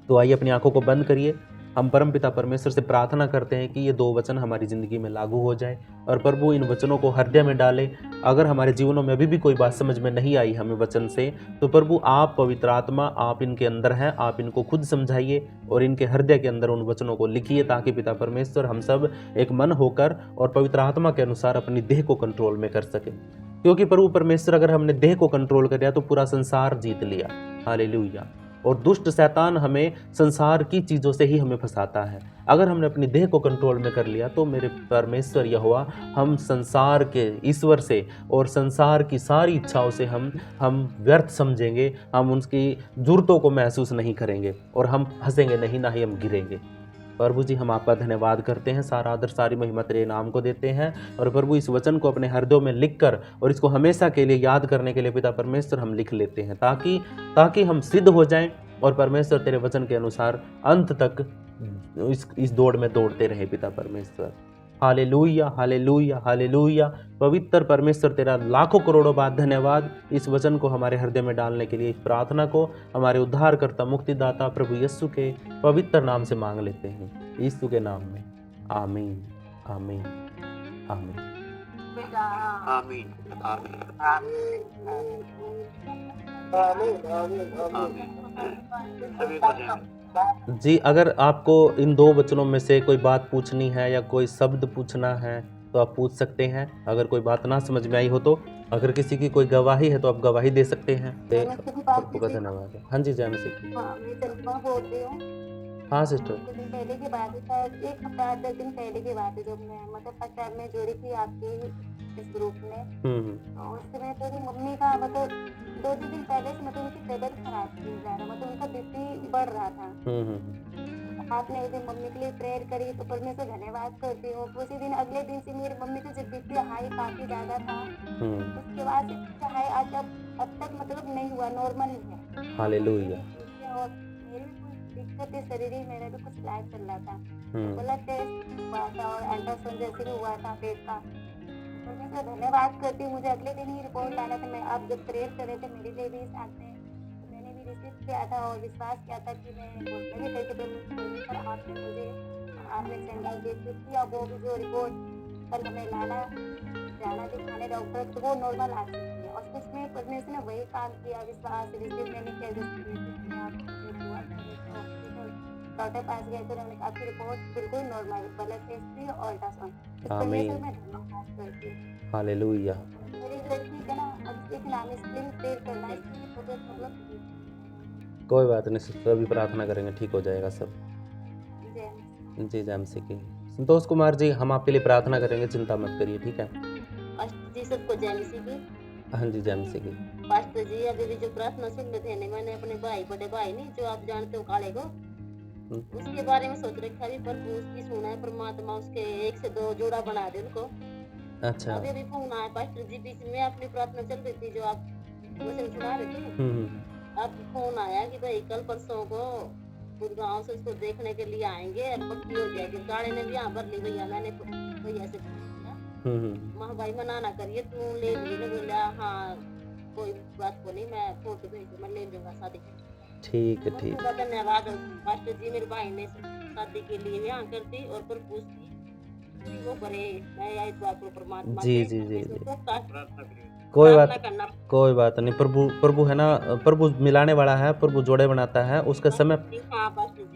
तो आइए अपनी आंखों को बंद करिए। हम परमपिता परमेश्वर से प्रार्थना करते हैं कि ये 2 वचन हमारी ज़िंदगी में लागू हो जाए और प्रभु इन वचनों को हृदय में डाले। अगर हमारे जीवनों में अभी भी कोई बात समझ में नहीं आई हमें वचन से, तो प्रभु आप पवित्र आत्मा, आप इनके अंदर हैं, आप इनको खुद समझाइए और इनके हृदय के अंदर उन वचनों को लिखिए, ताकि पिता परमेश्वर हम सब एक मन होकर और पवित्र आत्मा के अनुसार अपनी देह को कंट्रोल में कर सके। क्योंकि प्रभु परमेश्वर, अगर हमने देह को कंट्रोल कर लिया तो पूरा संसार जीत लिया। हालेलुया। और दुष्ट शैतान हमें संसार की चीज़ों से ही हमें फंसाता है। अगर हमने अपनी देह को कंट्रोल में कर लिया तो मेरे परमेश्वर यहोवा, हम संसार के ईश्वर से और संसार की सारी इच्छाओं से हम व्यर्थ समझेंगे। हम उनकी ज़रूरतों को महसूस नहीं करेंगे और हम फंसेंगे नहीं, ना ही हम गिरेंगे। प्रभु जी, हम आपका धन्यवाद करते हैं, सारा आदर सारी महिमा तेरे नाम को देते हैं। और प्रभु, इस वचन को अपने हृदयों में लिखकर और इसको हमेशा के लिए याद करने के लिए पिता परमेश्वर हम लिख लेते हैं, ताकि हम सिद्ध हो जाएं और परमेश्वर तेरे वचन के अनुसार अंत तक इस दौड़ में दौड़ते रहे पिता परमेश्वर। Hallelujah, hallelujah, hallelujah. पवित्र परमेश्वर तेरा लाखों करोड़ों बार धन्यवाद इस वचन को हमारे हृदय में डालने के लिए। इस प्रार्थना को हमारे उद्धारकर्ता मुक्तिदाता प्रभु यीशु के पवित्र नाम से मांग लेते हैं, यीशु के नाम में। आमीन, आमीन, आमीन, आमीन, सभी को जय। जी, अगर आपको इन 2 वचनों में से कोई बात पूछनी है या कोई शब्द पूछना है तो आप पूछ सकते हैं। अगर कोई बात ना समझ में आई हो तो, अगर किसी की कोई गवाही है तो आप गवाही दे सकते हैं। प्रभु का धन्यवाद है। हाँ जी, जय मसीह की। हाँ, मैं तलपा बोल रही हूँ। हाँ सिस्टर। कुछ दिन पहले की बात है, शायद 1 हफ्ता 10 दिन पहले की बात है, जब मैं मतलब फर्स्ट टाइम में जुड़ी थी आपकी इस ग्रुप में। और उस समय तो मम्मी का मतलब 2 दिन पहले से मतलब उनकी तबीयत खराब थी ज़्यादा, मतलब उनका बीपी बढ़ रहा था। आपने एक दिन मम्मी के लिए प्रेयर करी तो परमेश्वर धन्यवाद करती हूँ। उसी दिन अगले दिन से मेरी मम्मी का जब बीपी हाई काफ़ी ज़्यादा था, उसके बाद से हाई आज अब तक मतलब नहीं हुआ, नॉर्मल ही है। हालेलुया। और मेरी भी कुछ दिक्कत है, शरीर ही मेरा भी कुछ इलाज चल रहा था। ब्लड टेस्ट हुआ था और अल्ट्रासाउंड जैसे भी हुआ था पेट का। परमेश्वर धन्यवाद करती हूँ, मुझे अगले दिन ही रिपोर्ट लाना था। मैं आप जब प्रेयर कर रहे थे मेरे लिए भी साथ में, तो मैंने भी रिसीव किया था और विश्वास किया था कि मैं नहीं करके परमेश्वर आपने मुझे आपने सेंडल दे किया। वो भी जो रिपोर्ट कल हमें जाना दिखाने डॉक्टर, तो वो नॉर्मल आ चुकी है। और कुछ में परमेश्वर ने वही काम किया, विश्वास रिसीव मैंने किया डॉक्टर पास गए तो उन्होंने कहा आपकी रिपोर्ट बिल्कुल नॉर्मल, ब्लड टेस्ट भी और अल्ट्रासाउंड। परमेश्वर मैं धन्यवाद करती हूँ। हालेलुया। मेरी लड़की का ना अब एक नाम स्क्रीन प्रेयर करना है, इसकी मतलब कोई बात नहीं सिस्टर, अभी प्रार्थना करेंगे, ठीक हो जाएगा सब। जय जी जय मसीह की। संतोष कुमार जी, हम आपके लिए प्रार्थना करेंगे, चिंता मत करिए, ठीक है। पास्टर जी, सबको जय मसीह की। हाँ जी जय मसीह की। पास्टर जी, अभी भी जो प्रार्थना सुन रहे थे ना, मैंने अपने भाई, बड़े भाई नहीं, जो आप जानते हो काले को, उसके बारे में सोच रखा भी, पर उसकी सुना है परमात्मा, उसके 1 से 2 जोड़ा बना दे उनको। अच्छा। अभी फोन आया पास्टर जी, बीच में अपनी प्रार्थना चल रही थी, जो आप वचन सुना रहे थे, अब फोन आया कि भाई कल परसों को गुड़गांव से उसको देखने के लिए आएंगे और पक्की हो जाएगी। गाड़ी ने भी यहाँ भर ली भैया, मैंने भैया से पूछा, भाई मना ना करिए, तू ले लीजिए। बोला हाँ कोई बात को नहीं, मैं फोटो भेज, मैं ले लूंगा शादी के। ठीक है ठीक। धन्यवाद पास्टर जी, मेरे भाई ने शादी के लिए भी हाँ कर दी और प्रपोज की, वो करे मैं इस बात को परमात्मा जी जी जी जी, प्रार्थना करिए। कोई बात नहीं। प्रभु है ना, प्रभु मिलाने वाला है, प्रभु जोड़े बनाता है, उसका समय,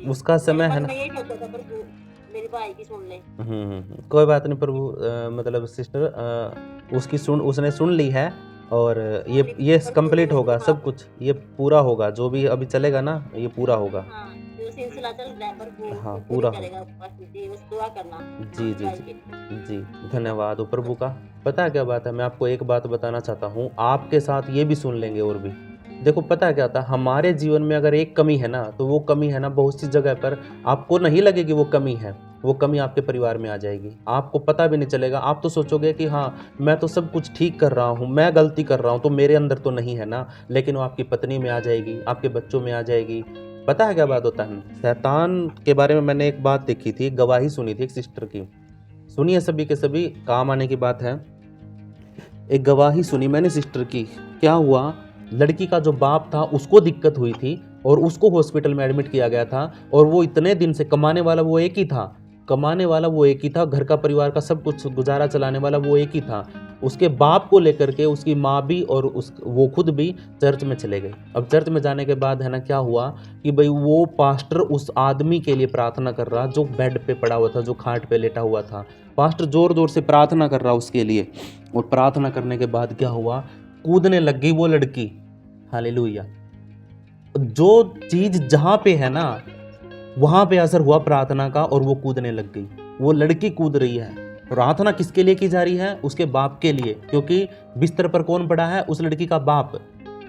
उसका समय है ना। मेरे भाई की सुन ले। कोई बात नहीं प्रभु, मतलब सिस्टर उसने सुन ली है, और ये कंप्लीट होगा सब कुछ, ये पूरा होगा, जो भी अभी चलेगा ना ये पूरा होगा। सिलसिला चल रहा है, पर हाँ पूरा करेगा, बस दुआ करना। जी जी जी जी, धन्यवाद हो प्रभु का। पता है क्या बात है, मैं आपको एक बात बताना चाहता हूँ, आपके साथ ये भी सुन लेंगे और भी। देखो पता है क्या होता है, हमारे जीवन में अगर एक कमी है ना, तो वो कमी है ना बहुत सी जगह पर आपको नहीं लगेगी वो कमी है, वो कमी आपके परिवार में आ जाएगी, आपको पता भी नहीं चलेगा। आप तो सोचोगे कि हाँ मैं तो सब कुछ ठीक कर रहा हूँ, मैं गलती कर रहा हूँ, तो मेरे अंदर तो नहीं है ना, लेकिन वो आपकी पत्नी में आ जाएगी, आपके बच्चों में आ जाएगी। पता है क्या बात होता है, शैतान के बारे में मैंने एक बात देखी थी, गवाही सुनी थी एक सिस्टर की, सुनिए सभी के सभी, काम आने की बात है। एक गवाही सुनी मैंने सिस्टर की। क्या हुआ, लड़की का जो बाप था उसको दिक्कत हुई थी और उसको हॉस्पिटल में एडमिट किया गया था, और वो इतने दिन से कमाने वाला वो एक ही था, घर का परिवार का सब कुछ गुजारा चलाने वाला वो एक ही था। उसके बाप को लेकर के उसकी माँ भी और वो खुद भी चर्च में चले गए। अब चर्च में जाने के बाद है ना क्या हुआ कि भाई वो पास्टर उस आदमी के लिए प्रार्थना कर रहा जो बेड पे पड़ा हुआ था, जो खाट पे लेटा हुआ था, पास्टर जोर जोर से प्रार्थना कर रहा उसके लिए। और प्रार्थना करने के बाद क्या हुआ, कूदने लग गई वो लड़की। हालेलुया। जो चीज जहां पे है ना वहां पे असर हुआ प्रार्थना का, और वो कूदने लग गई। वो लड़की कूद रही है। प्रार्थना किसके लिए की जा रही है, उसके बाप के लिए, क्योंकि बिस्तर पर कौन पड़ा है, उस लड़की का बाप,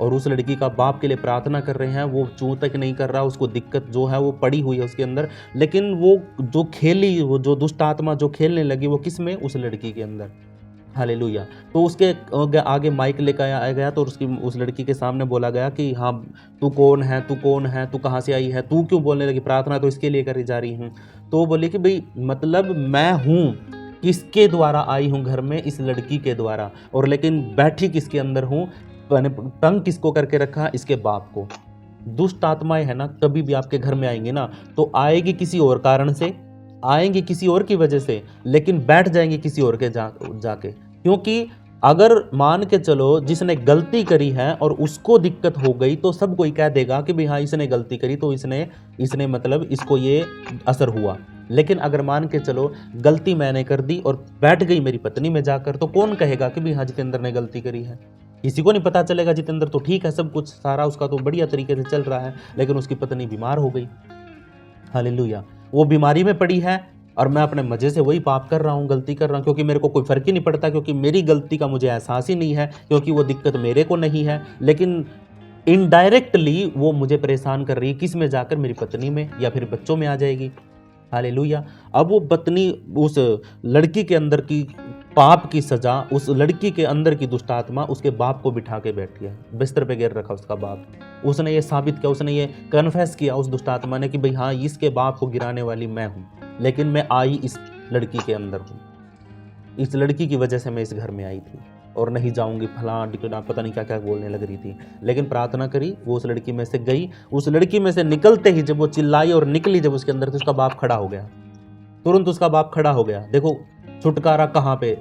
और उस लड़की का बाप के लिए प्रार्थना कर रहे हैं। वो चू तक नहीं कर रहा, उसको दिक्कत जो है वो पड़ी हुई है उसके अंदर, लेकिन वो जो खेली, वो जो दुष्ट आत्मा जो खेलने लगी, वो किस में, उस लड़की के अंदर। हालेलुया। तो उसके आगे माइक लेकर आया गया, तो उस लड़की के सामने बोला गया कि हाँ तू कौन है, तू कहाँ से आई है, तू क्यों बोलने लगी, प्रार्थना तो इसके लिए करी जा रही हूँ। तो वो बोली कि भाई मतलब मैं हूँ किसके द्वारा आई हूँ घर में, इस लड़की के द्वारा, और लेकिन बैठी किसके अंदर हूँ, तंग किसको करके रखा, इसके बाप को। दुष्ट आत्माएं है ना, कभी भी आपके घर में आएंगी ना, तो आएगी किसी और कारण से, आएंगी किसी और की वजह से, लेकिन बैठ जाएंगे किसी और के जाके। क्योंकि अगर मान के चलो जिसने गलती करी है और उसको दिक्कत हो गई, तो सब कोई कह देगा कि भाई हाँ इसने गलती करी, तो इसने मतलब इसको ये असर हुआ। लेकिन अगर मान के चलो गलती मैंने कर दी और बैठ गई मेरी पत्नी में जाकर, तो कौन कहेगा कि भाई हाँ जितेंद्र ने गलती करी है, किसी को नहीं पता चलेगा। जितेंद्र तो ठीक है, सब कुछ सारा उसका तो बढ़िया तरीके से चल रहा है, लेकिन उसकी पत्नी बीमार हो गई। हालेलुया। वो बीमारी में पड़ी है और मैं अपने मजे से वही पाप कर रहा हूँ, गलती कर रहा हूँ, क्योंकि मेरे को कोई फर्क ही नहीं पड़ता, क्योंकि मेरी गलती का मुझे एहसास ही नहीं है, क्योंकि वो दिक्कत मेरे को नहीं है, लेकिन इनडायरेक्टली वो मुझे परेशान कर रही है, किस में जाकर, मेरी पत्नी में या फिर बच्चों में आ जाएगी। हालेलुया। अब वो पत्नी, उस लड़की के अंदर की पाप की सजा, उस लड़की के अंदर की दुष्ट आत्मा उसके बाप को बिठा के बैठ गया, बिस्तर पे गिर रखा उसका बाप। उसने ये साबित किया, उसने ये कन्फेस किया उस दुष्ट आत्मा ने कि भाई हाँ इसके बाप को गिराने वाली मैं हूँ, लेकिन मैं आई इस लड़की के अंदर हूँ, इस लड़की की वजह से मैं इस घर में आई थी, और नहीं जाऊंगी, फलां टिकड़ा, पता नहीं क्या क्या बोलने लग रही थी। लेकिन प्रार्थना करी, वो उस लड़की में से गई। उस लड़की में से निकलते ही जब वो चिल्लाई और निकली जब उसके अंदर, तो उसका बाप खड़ा हो गया, तुरंत उसका बाप खड़ा हो गया। देखो छुटकारा कहाँ पे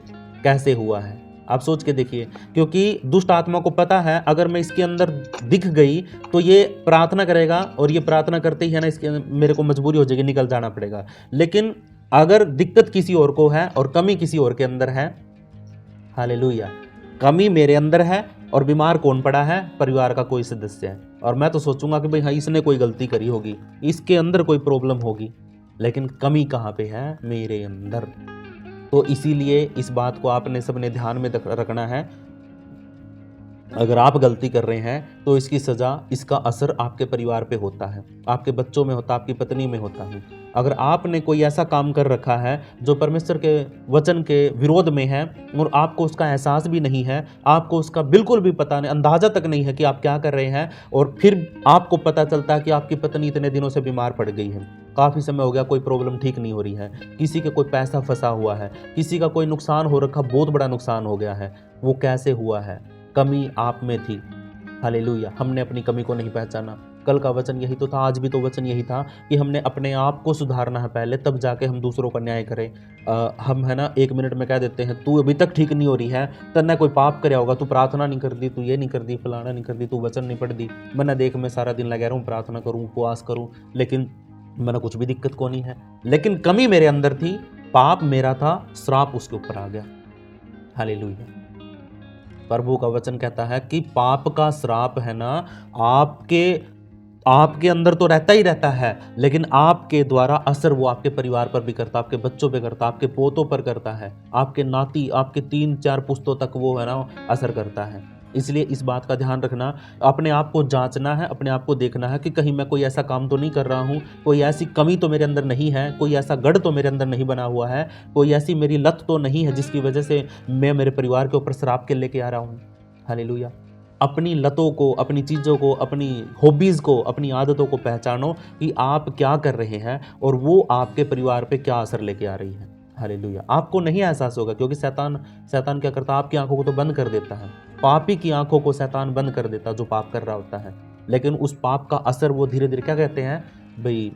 कैसे हुआ है, आप सोच के देखिए। क्योंकि दुष्ट आत्मा को पता है अगर मैं इसके अंदर दिख गई तो ये प्रार्थना करेगा, और ये प्रार्थना करते ही है ना, इसके मेरे को मजबूरी हो जाएगी, निकल जाना पड़ेगा। लेकिन अगर दिक्कत किसी और को है और कमी किसी और के अंदर है, हालेलुया, कमी मेरे अंदर है और बीमार कौन पड़ा है? परिवार का कोई सदस्य है। और मैं तो सोचूंगा कि भाई हाँ, इसने कोई गलती करी होगी, इसके अंदर कोई प्रॉब्लम होगी, लेकिन कमी कहाँ पे है? मेरे अंदर। तो इसीलिए इस बात को आपने सबने ध्यान में रखना है। अगर आप गलती कर रहे हैं तो इसकी सजा, इसका असर आपके परिवार पे होता है, आपके बच्चों में होता है, आपकी पत्नी में होता है। अगर आपने कोई ऐसा काम कर रखा है जो परमेश्वर के वचन के विरोध में है और आपको उसका एहसास भी नहीं है, आपको उसका बिल्कुल भी पता नहीं, अंदाजा तक नहीं है कि आप क्या कर रहे हैं, और फिर आपको पता चलता है कि आपकी पत्नी इतने दिनों से बीमार पड़ गई है, काफ़ी समय हो गया, कोई प्रॉब्लम ठीक नहीं हो रही है, किसी के कोई पैसा फंसा हुआ है, किसी का कोई नुकसान हो रखा, बहुत बड़ा नुकसान हो गया है। वो कैसे हुआ है? कमी आप में थी। हालेलुया। हमने अपनी कमी को नहीं पहचाना। कल का वचन यही तो था, आज भी तो वचन यही था कि हमने अपने आप को सुधारना है पहले, तब जाके हम दूसरों का न्याय करें। हम है ना 1 मिनट में कह देते हैं तू अभी तक ठीक नहीं हो रही है, तन्ने कोई पाप करे होगा, तू प्रार्थना नहीं कर दी, तू ये नहीं कर दी, फलाना नहीं कर दी, तू वचन नहीं पढ़ दी। मैंने देख मैं सारा दिन लगा रहा हूँ, प्रार्थना करूँ, उपवास करूँ, लेकिन मैंने कुछ भी दिक्कत को नहीं है। लेकिन कमी मेरे अंदर थी, पाप मेरा था, श्राप उसके ऊपर आ गया। हालेलुया। प्रभु का वचन कहता है कि पाप का श्राप है ना आपके अंदर तो रहता ही रहता है, लेकिन आपके द्वारा असर वो आपके परिवार पर भी करता, आपके बच्चों पे करता, आपके पोतों पर करता है, आपके नाती, आपके 3-4 पुश्तों तक वो है ना असर करता है। इसलिए इस बात का ध्यान रखना, अपने आप को जांचना है, अपने आप को देखना है कि कहीं मैं कोई ऐसा काम तो नहीं कर रहा हूँ, कोई ऐसी कमी तो मेरे अंदर नहीं है, कोई ऐसा गढ़ तो मेरे अंदर नहीं बना हुआ है, कोई ऐसी मेरी लत तो नहीं है जिसकी वजह से मैं मेरे परिवार के ऊपर श्राप के लेके आ रहा हूँ। हालेलुया। अपनी लतों को, अपनी चीज़ों को, अपनी हॉबीज़ को, अपनी आदतों को पहचानो कि आप क्या कर रहे हैं और वो आपके परिवार पे क्या असर लेके आ रही है। हालेलुया। आपको नहीं एहसास होगा, क्योंकि शैतान क्या करता है? आपकी आंखों को तो बंद कर देता है, पापी की आंखों को शैतान बंद कर देता है जो पाप कर रहा होता है। लेकिन उस पाप का असर वो धीरे धीरे, क्या कहते हैं भाई,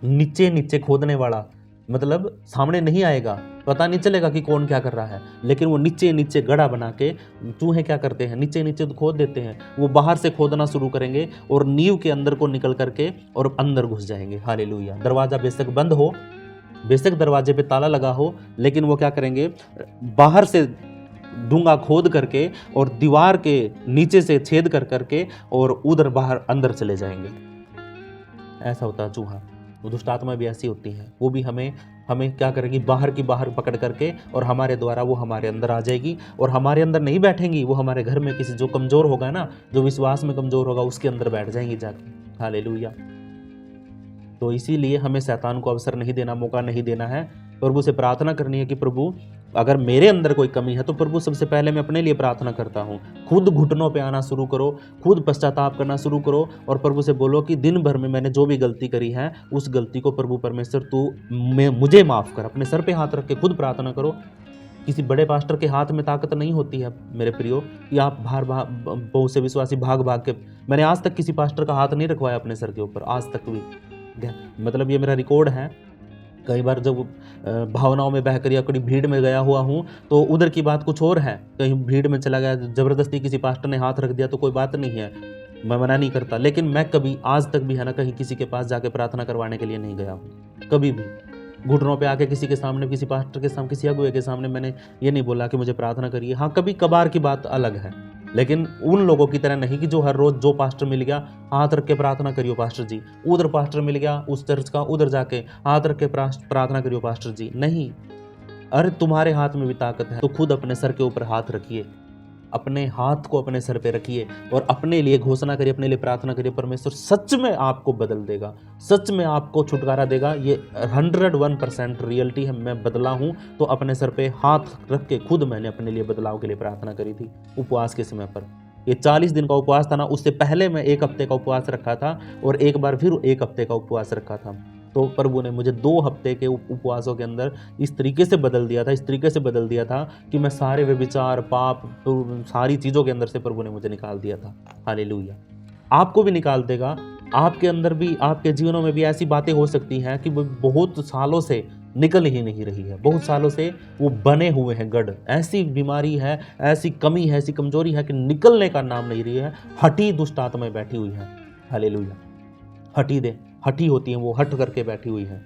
नीचे नीचे खोदने वाला, मतलब सामने नहीं आएगा, पता नहीं चलेगा कि कौन क्या कर रहा है, लेकिन वो नीचे नीचे गड्ढा बना के, चूहे क्या करते हैं, नीचे नीचे तो खोद देते हैं, वो बाहर से खोदना शुरू करेंगे और नींव के अंदर को निकल करके और अंदर घुस जाएंगे। हालेलुया। दरवाजा बेशक बंद हो, बेशक दरवाजे पे ताला लगा हो, लेकिन वो क्या करेंगे, बाहर से डूंगा खोद करके और दीवार के नीचे से छेद कर करके और उधर बाहर अंदर चले जाएंगे। ऐसा होता है चूहा। वो दुष्ट आत्मा भी ऐसी होती है, वो भी हमें क्या करेगी, बाहर की बाहर पकड़ करके और हमारे द्वारा वो हमारे अंदर आ जाएगी, और हमारे अंदर नहीं बैठेंगी, वो हमारे घर में किसी जो कमज़ोर होगा ना, जो विश्वास में कमज़ोर होगा, उसके अंदर बैठ जाएंगी जाके। हालेलुया। तो इसीलिए हमें शैतान को अवसर नहीं देना, मौका नहीं देना है। प्रभु से प्रार्थना करनी है कि प्रभु अगर मेरे अंदर कोई कमी है तो प्रभु सबसे पहले मैं अपने लिए प्रार्थना करता हूँ, खुद घुटनों पे आना शुरू करो, खुद पश्चाताप करना शुरू करो और प्रभु से बोलो कि दिन भर में मैंने जो भी गलती करी है उस गलती को प्रभु परमेश्वर तू मुझे माफ़ कर। अपने सर पे हाथ रख के खुद प्रार्थना करो। किसी बड़े पास्टर के हाथ में ताकत नहीं होती है मेरे प्रियो, कि आप बहुत से विश्वासी भाग भाग के, मैंने आज तक किसी पास्टर का हाथ नहीं रखवाया अपने सर के ऊपर, आज तक भी, मतलब ये मेरा रिकॉर्ड है। कई बार जब भावनाओं में बहकर या कहीं भीड़ में गया हुआ हूँ तो उधर की बात कुछ और है, कहीं भीड़ में चला गया, ज़बरदस्ती किसी पास्टर ने हाथ रख दिया तो कोई बात नहीं है, मैं मना नहीं करता, लेकिन मैं कभी आज तक भी है ना कहीं किसी के पास जाके प्रार्थना करवाने के लिए नहीं गया हूँ। कभी भी घुटनों पे आके किसी के सामने, किसी पास्टर के सामने, किसी अगुए के सामने मैंने ये नहीं बोला कि मुझे प्रार्थना करिए। हाँ, कभी कभार की बात अलग है, लेकिन उन लोगों की तरह नहीं कि जो हर रोज जो पास्टर मिल गया हाथ रख के प्रार्थना करियो पास्टर जी, उधर पास्टर मिल गया उस चर्च का, उधर जाके हाथ रख के प्रार्थना करियो पास्टर जी। नहीं, अरे तुम्हारे हाथ में भी ताकत है तो खुद अपने सर के ऊपर हाथ रखिए, अपने हाथ को अपने सर पे रखिए और अपने लिए घोषणा करिए, अपने लिए प्रार्थना करिए। परमेश्वर सच में आपको बदल देगा, सच में आपको छुटकारा देगा। ये 101% रियलिटी है। मैं बदला हूँ तो अपने सर पे हाथ रख के खुद मैंने अपने लिए बदलाव के लिए प्रार्थना करी थी उपवास के समय पर। ये 40 दिन का उपवास था ना, उससे पहले मैं 1 हफ्ते का उपवास रखा था और एक बार फिर 1 हफ्ते का उपवास रखा था। तो प्रभु ने मुझे 2 हफ्ते के उपवासों के अंदर इस तरीके से बदल दिया था, इस तरीके से बदल दिया था कि मैं सारे व्यभिचार, पाप, सारी चीज़ों के अंदर से प्रभु ने मुझे निकाल दिया था। हालेलुया। आपको भी निकाल देगा। आपके अंदर भी, आपके जीवनों में भी ऐसी बातें हो सकती हैं कि वो बहुत सालों से निकल ही नहीं रही है, बहुत सालों से वो बने हुए हैं गढ़, ऐसी बीमारी है, ऐसी कमी है, ऐसी कमजोरी है कि निकलने का नाम नहीं रही है। हठी दुष्ट आत्माएं बैठी हुई है। हालेलुया। हठी होती हैं, वो हट करके बैठी हुई है।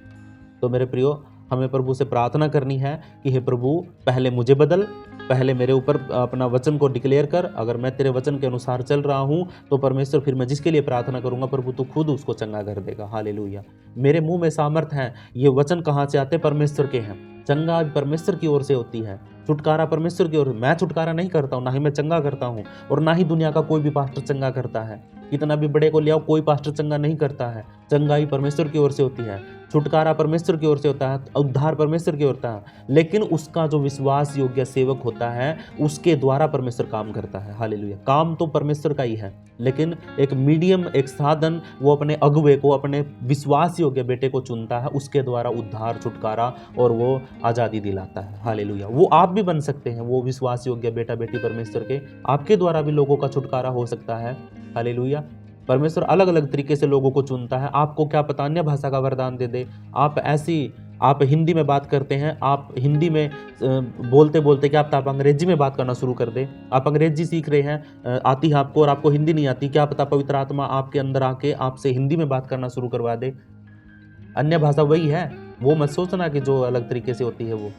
तो मेरे प्रियो, हमें प्रभु से प्रार्थना करनी है कि हे प्रभु पहले मुझे बदल, पहले मेरे ऊपर अपना वचन को डिक्लेयर कर। अगर मैं तेरे वचन के अनुसार चल रहा हूँ तो परमेश्वर फिर मैं जिसके लिए प्रार्थना करूँगा प्रभु तू खुद उसको चंगा कर देगा। हालेलुया। मेरे मुंह में सामर्थ है, ये वचन कहाँ से आते? परमेश्वर के हैं। चंगा परमेश्वर की ओर से होती है, छुटकारा परमेश्वर की ओर। मैं छुटकारा नहीं करता हूँ, ना ही मैं चंगा करता हूँ, और ना ही दुनिया का कोई भी पास्टर चंगा करता है। कितना भी बड़े को ले आओ, कोई पास्टर चंगा नहीं करता है। चंगाई परमेश्वर की ओर से होती है, छुटकारा परमेश्वर की ओर से होता है, उद्धार परमेश्वर की ओर होता है। लेकिन उसका जो विश्वास योग्य सेवक होता है उसके द्वारा परमेश्वर काम करता है। हालेलुया। काम तो परमेश्वर का ही है, लेकिन एक मीडियम, एक साधन, वो अपने अगुवे को, अपने विश्वास योग्य बेटे को चुनता है, उसके द्वारा उद्धार, छुटकारा और वो आज़ादी दिलाता है। हालेलुया। वो आप भी बन सकते हैं, वो विश्वास योग्य बेटा बेटी परमेश्वर के, आपके द्वारा भी लोगों का छुटकारा हो सकता है। हालेलुया। परमेश्वर अलग अलग तरीके से लोगों को चुनता है। आपको क्या पता अन्य भाषा का वरदान दे दे। आप हिंदी में बात करते हैं, आप हिंदी में बोलते बोलते क्या पता आप अंग्रेजी में बात करना शुरू कर दे। आप अंग्रेजी सीख रहे हैं, आती है आपको, और आपको हिंदी नहीं आती, क्या पता पवित्र आत्मा आपके अंदर आके आपसे हिंदी में बात करना शुरू करवा दे। अन्य भाषा वही है, वो मत सोचना कि जो अलग तरीके से होती है वो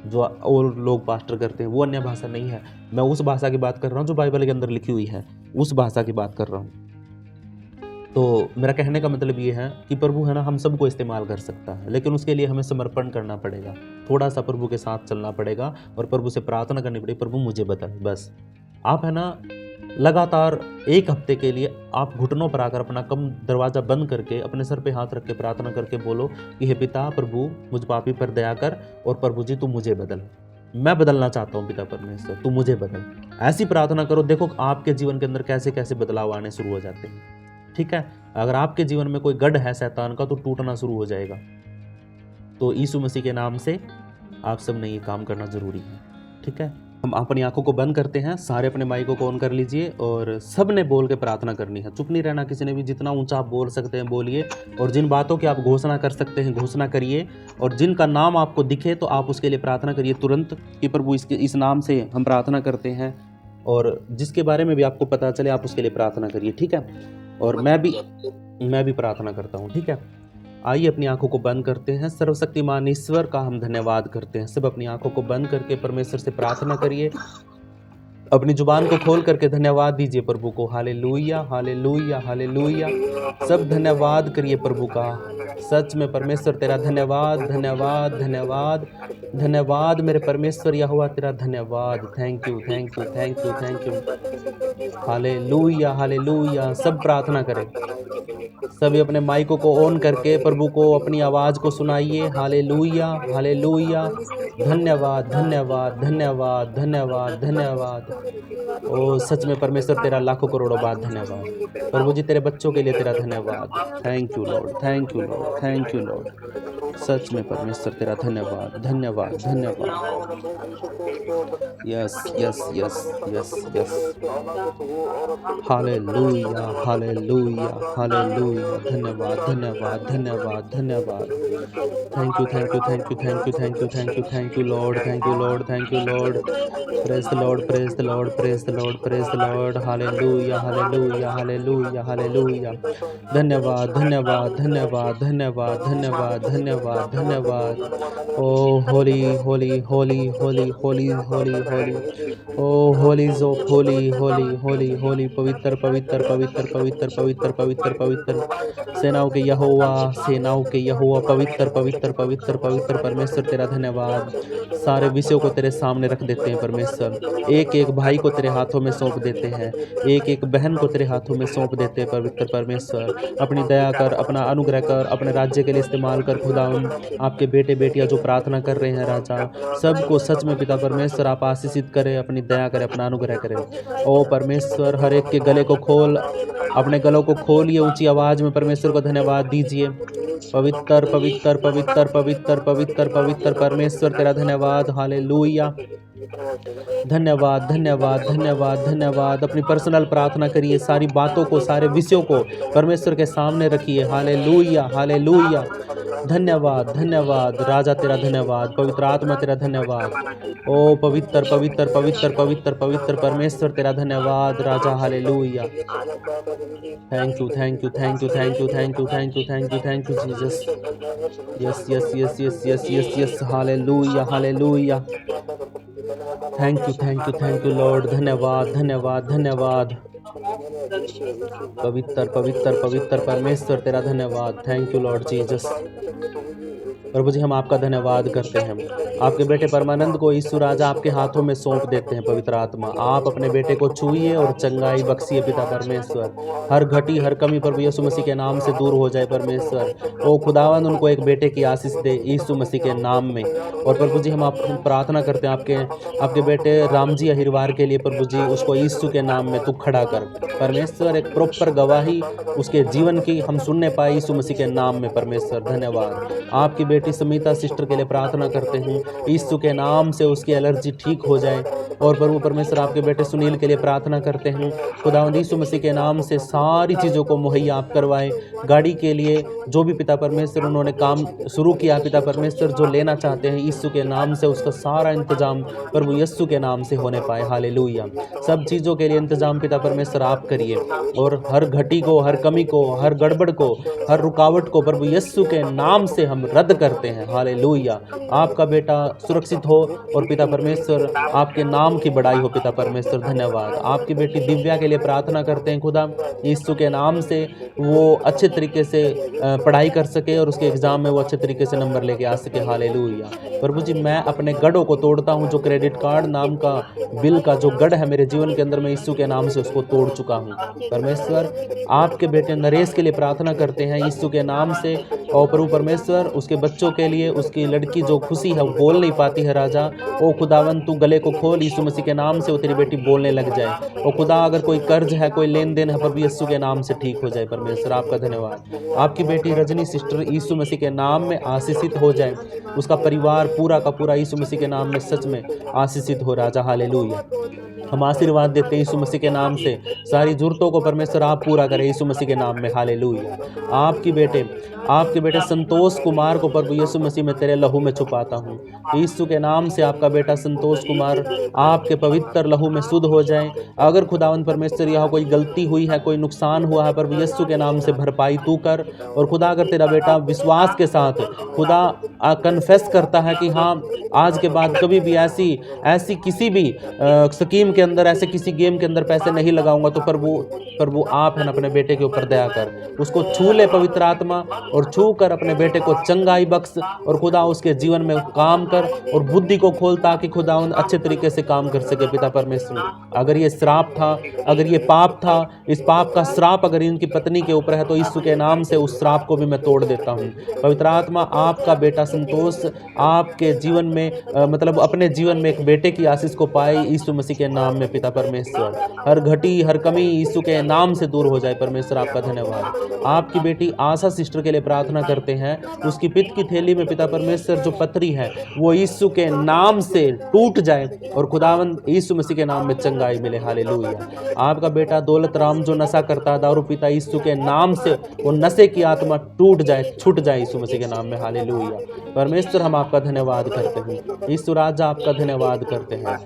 जो और लोग पास्टर करते हैं वो अन्य भाषा नहीं है। मैं उस भाषा की बात कर रहा हूँ जो बाइबल के अंदर लिखी हुई है, उस भाषा की बात कर रहा हूँ। तो मेरा कहने का मतलब ये है कि प्रभु है ना हम सबको इस्तेमाल कर सकता है, लेकिन उसके लिए हमें समर्पण करना पड़ेगा, थोड़ा सा प्रभु के साथ चलना पड़ेगा और प्रभु से प्रार्थना करनी पड़ेगी, प्रभु मुझे बदल। बस आप है ना लगातार 1 हफ्ते के लिए आप घुटनों पर आकर अपना कम दरवाज़ा बंद करके अपने सर पे हाथ रख के प्रार्थना करके बोलो कि हे पिता प्रभु मुझ पापी पर दया कर, और प्रभु जी तू मुझे बदल, मैं बदलना चाहता हूँ पिता परमेश्वर, तू मुझे बदल। ऐसी प्रार्थना करो, देखो आपके जीवन के अंदर कैसे कैसे बदलाव आने शुरू हो जाते हैं। ठीक है। अगर आपके जीवन में कोई गढ़ है शैतान का तो टूटना शुरू हो जाएगा। तो यीशु मसीह के नाम से आप सब ने ये काम करना जरूरी है। ठीक है। हम अपनी आंखों को बंद करते हैं, सारे अपने माइकों को ऑन कर लीजिए और सब ने बोल के प्रार्थना करनी है। चुप नहीं रहना किसी ने भी, जितना ऊंचा आप बोल सकते हैं बोलिए, और जिन बातों की आप घोषणा कर सकते हैं घोषणा करिए, और जिनका नाम आपको दिखे तो आप उसके लिए प्रार्थना करिए तुरंत कि प्रभु इस नाम से हम प्रार्थना करते हैं, और जिसके बारे में भी आपको पता चले आप उसके लिए प्रार्थना करिए। ठीक है। और मैं भी प्रार्थना करता हूँ। ठीक है। आइए अपनी आंखों को बंद करते हैं। सर्वशक्तिमान ईश्वर का हम धन्यवाद करते हैं। सब अपनी आंखों को बंद करके परमेश्वर से प्रार्थना करिए, अपनी जुबान को खोल करके धन्यवाद दीजिए प्रभु को। Hallelujah hallelujah hallelujah. सब धन्यवाद करिए प्रभु का। सच में परमेश्वर तेरा धन्यवाद धन्यवाद धन्यवाद धन्यवाद मेरे परमेश्वर यहोवा तेरा धन्यवाद। Thank you thank you thank you thank you. Hallelujah hallelujah. सब प्रार्थना करें, सभी अपने माइकों को ऑन करके प्रभु को अपनी आवाज़ को सुनाइए। Hallelujah hallelujah. धन्यवाद धन्यवाद धन्यवाद धन्यवाद धन्यवाद। ओ सच में परमेश्वर तेरा लाखों करोड़ों बार धन्यवाद। प्रभु जी तेरे बच्चों के लिए तेरा धन्यवाद। Thank you Lord, thank you Lord, thank you Lord. सच में परमेश्वर तेरा धन्यवाद धन्यवाद धन्यवाद। Yes yes yes yes yes. Hallelujah hallelujah hallelujah. धन्यवाद धन्यवाद धन्यवाद धन्यवाद। Thank you thank you thank you thank you thank you thank you thank you Lord, thank you Lord, thank you Lord. Praise the Lord, praise the Lord, praise the Lord, praise the Lord. Hallelujah hallelujah hallelujah hallelujah. धन्यवाद धन्यवाद धन्यवाद धन्यवाद धन्यवाद धन्यवाद धन्यवाद। ओ होली होली होली होली होली होली होली। ओ होली जो होली होली होली होली। पवित्र पवित्र पवित्र पवित्र पवित्र पवित्र पवित्र। सेनाओं के यहोवा, सेनाओं के यहोवा, पवित्र पवित्र पवित्र पवित्र परमेश्वर तेरा धन्यवाद। सारे विषयों को तेरे सामने रख देते हैं परमेश्वर। एक एक भाई को तेरे हाथों में सौंप देते हैं, एक एक बहन को तेरे हाथों में सौंप देते हैं पवित्र परमेश्वर। अपनी दया कर, अपना अनुग्रह कर, अपने राज्य के लिए इस्तेमाल कर खुदावन। आपके बेटे बेटियां जो प्रार्थना कर रहे हैं राजा, सबको सच में पिता परमेश्वर आप आशीषित करें, अपनी दया करें, अपना अनुग्रह करें। ओ परमेश्वर हर एक के गले को खोल, अपने गलों को खोलिए, ऊंची आवाज में परमेश्वर को धन्यवाद दीजिए। पवित्र पवित्र पवित्र पवित्र पवित्र पवित्र परमेश्वर तेरा धन्यवाद। हालेलुया धन्यवाद धन्यवाद धन्यवाद धन्यवाद। अपनी पर्सनल प्रार्थना करिए, सारी बातों को, सारे विषयों को परमेश्वर के सामने रखिए। Hallelujah hallelujah. धन्यवाद धन्यवाद राजा, तेरा धन्यवाद। पवित्र आत्मा तेरा धन्यवाद। ओ पवित्र पवित्र पवित्र पवित्र पवित्र परमेश्वर तेरा धन्यवाद राजा। Hallelujah. Thank you thank you thank you thank you thank you thank you thank you thank you Jesus. Yes yes yes yes yes yes yes. Hallelujah hallelujah. Thank you Lord. धन्यवाद धन्यवाद धन्यवाद। पवित्र पवित्र पवित्र परमेश्वर तेरा धन्यवाद। Thank you Lord Jesus. प्रभु जी, हम आपका धन्यवाद करते हैं। आपके बेटे परमानंद को यीशु राजा आपके हाथों में सौंप देते हैं। पवित्र आत्मा, आप अपने बेटे को छूइए और चंगाई बख्शिए पिता परमेश्वर। हर घटी हर कमी प्रभु यीशु मसीह के नाम से दूर हो जाए परमेश्वर। ओ खुदावन, उनको एक बेटे की आशीष दे यीशु मसीह के नाम में। और प्रभु जी, हम आपको प्रार्थना करते हैं आपके बेटे राम जी अहिरवार के लिए। प्रभु जी, उसको यीशु के नाम में तू खड़ा कर परमेश्वर। एक प्रॉपर गवाही उसके जीवन की हम सुनने पाए यीशु मसीह के नाम में परमेश्वर। धन्यवाद। आपकी बेटी समीता सिस्टर के लिए प्रार्थना करते हैं, यीशु के नाम से उसकी एलर्जी ठीक हो जाए। और प्रभु परमेश्वर, आपके बेटे सुनील के लिए प्रार्थना करते हैं, खुदावंद यीशु मसीह के नाम से सारी चीज़ों को मुहैया आप करवाएं। गाड़ी के लिए जो भी पिता परमेश्वर उन्होंने काम शुरू किया पिता परमेश्वर, जो लेना चाहते हैं यीशु के नाम से, उसका सारा इंतजाम प्रभु यीशु के नाम से होने पाए। हालेलुया। सब चीज़ों के लिए इंतजाम पिता परमेश्वर आप करिए। और हर घटी को, हर कमी को, हर गड़बड़ को, हर रुकावट को प्रभु यीशु के नाम से हम रद्द करते हैं। हालेलुया। आपका बेटा सुरक्षित हो और पिता परमेश्वर आपके नाम की बड़ाई हो पिता परमेश्वर। धन्यवाद। आपकी बेटी दिव्या के लिए प्रार्थना करते हैं खुदा, यीशु के नाम से वो अच्छे तरीके से पढ़ाई कर सके और उसके एग्जाम में वो अच्छे तरीके से नंबर लेके आ सके। हालेलुया। प्रभु जी, मैं अपने गढ़ों को तोड़ता हूँ, जो क्रेडिट कार्ड नाम का बिल का जो गढ़ है मेरे जीवन के अंदर, मैं यीशु के नाम से उसको तोड़ चुका हूँ परमेश्वर। आपके बेटे नरेश के लिए प्रार्थना करते हैं यीशु के नाम से। और प्रभु परमेश्वर, उसके बच्चों के लिए, उसकी लड़की जो खुशी है वो बोल नहीं पाती है राजा, ओ खुदावन तू गले को खोल यीशु मसीह के नाम से, वो तेरी बेटी बोलने लग जाए। और खुदा, अगर कोई कर्ज है, कोई लेन देन है, प्रभु यीशु के नाम से ठीक हो जाए परमेश्वर। आपका धन्यवाद। आपकी बेटी रजनी सिस्टर यीशु मसीह के नाम में आशीषित हो जाए, उसका परिवार पूरा का पूरा यीशु मसीह के नाम में सच में आशीषित हो राजा। हालेलुया। हम आशीर्वाद देते हैं यीशु मसीह के नाम से, सारी जरूरतों को परमेश्वर आप पूरा करें यीशु मसीह के नाम में। हालेलुया। आपके बेटे संतोष कुमार को प्रभु यीशु मसीह में तेरे लहू में छुपाता हूँ यीशु के नाम से। आपका बेटा संतोष कुमार आपके पवित्र लहू में शुद्ध हो जाए। अगर खुदावन परमेश्वर यहाँ कोई गलती हुई है, कोई नुकसान हुआ है, प्रभु यीशु के नाम से भरपाई तू कर। और खुदा, अगर तेरा बेटा विश्वास के साथ खुदा कन्फेस करता है कि हाँ, आज के बाद कभी भी ऐसी किसी भी स्कीम के अंदर, ऐसे किसी गेम के अंदर पैसे नहीं लगाऊंगा, तो प्रभु आप है ना अपने बेटे के ऊपर दया कर, उसको छू ले पवित्र आत्मा, और छू कर अपने बेटे को चंगाई बख्श। और खुदा उसके जीवन में काम कर और बुद्धि को खोल, ताकि खुदा उन अच्छे तरीके से काम कर सके पिता परमेश्वर। अगर ये श्राप था, अगर ये पाप था, इस पाप का श्राप अगर इनकी पत्नी के ऊपर है, तो यीशु के नाम से उस श्राप को भी मैं तोड़ देता हूँ। पवित्र आत्मा, आपका बेटा संतोष आपके जीवन में मतलब अपने जीवन में एक बेटे की आशीष को पाए यीशु मसीह के नाम में पिता परमेश्वर। हर घटी हर कमी यीशु के नाम से दूर हो जाए परमेश्वर। आपका धन्यवाद। आपकी बेटी आशा सिस्टर के लिए प्रार्थना करते हैं, उसकी पित्त की थैली में पिता परमेश्वर जो पथरी है वो यीशु के नाम से टूट जाए और खुदावंद यीशु मसीह के नाम में चंगाई मिले। हालेलुया। आपका बेटा दौलत राम जो नशा करता, दारू पीता, यीशु के नाम से वो नशे की आत्मा टूट जाए, छूट जाए यीशु मसीह के नाम में। हालेलुया। परमेश्वर, हम आपका धन्यवाद करते हैं। यीशु राजा, आपका धन्यवाद करते हैं।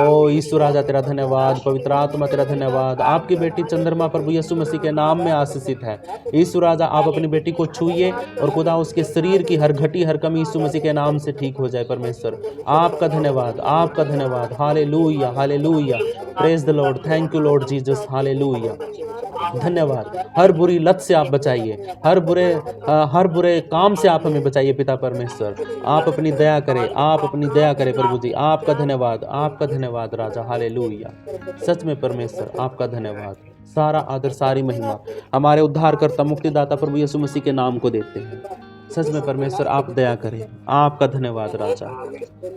ओ यीशु राजा, तेरा धन्यवाद। पवित्र आत्मा, तेरा धन्यवाद। आपकी बेटी चंद्रमा प्रभु यीशु मसीह के नाम में आशीषित है। यीशु राजा, आप अपनी बेटी को छूइए और खुदा उसके शरीर की हर घटी हर कमी यीशु मसीह के नाम से ठीक हो जाए परमेश्वर। आपका धन्यवाद, आपका धन्यवाद। Hallelujah, hallelujah. Praise the Lord. Thank you Lord Jesus. Hallelujah. धन्यवाद। हर बुरी लत से आप बचाइए, हर बुरे काम से आप हमें बचाइए पिता परमेश्वर। आप अपनी दया करें, आप अपनी दया करें प्रभु जी। आपका धन्यवाद, आपका धन्यवाद राजा। हालेलुया। सच में परमेश्वर, आपका धन्यवाद। सारा आदर, सारी महिमा हमारे उद्धारकर्ता मुक्तिदाता प्रभु यीशु मसीह के नाम को देते हैं। सच में परमेश्वर आप दया करें। आपका धन्यवाद राजा।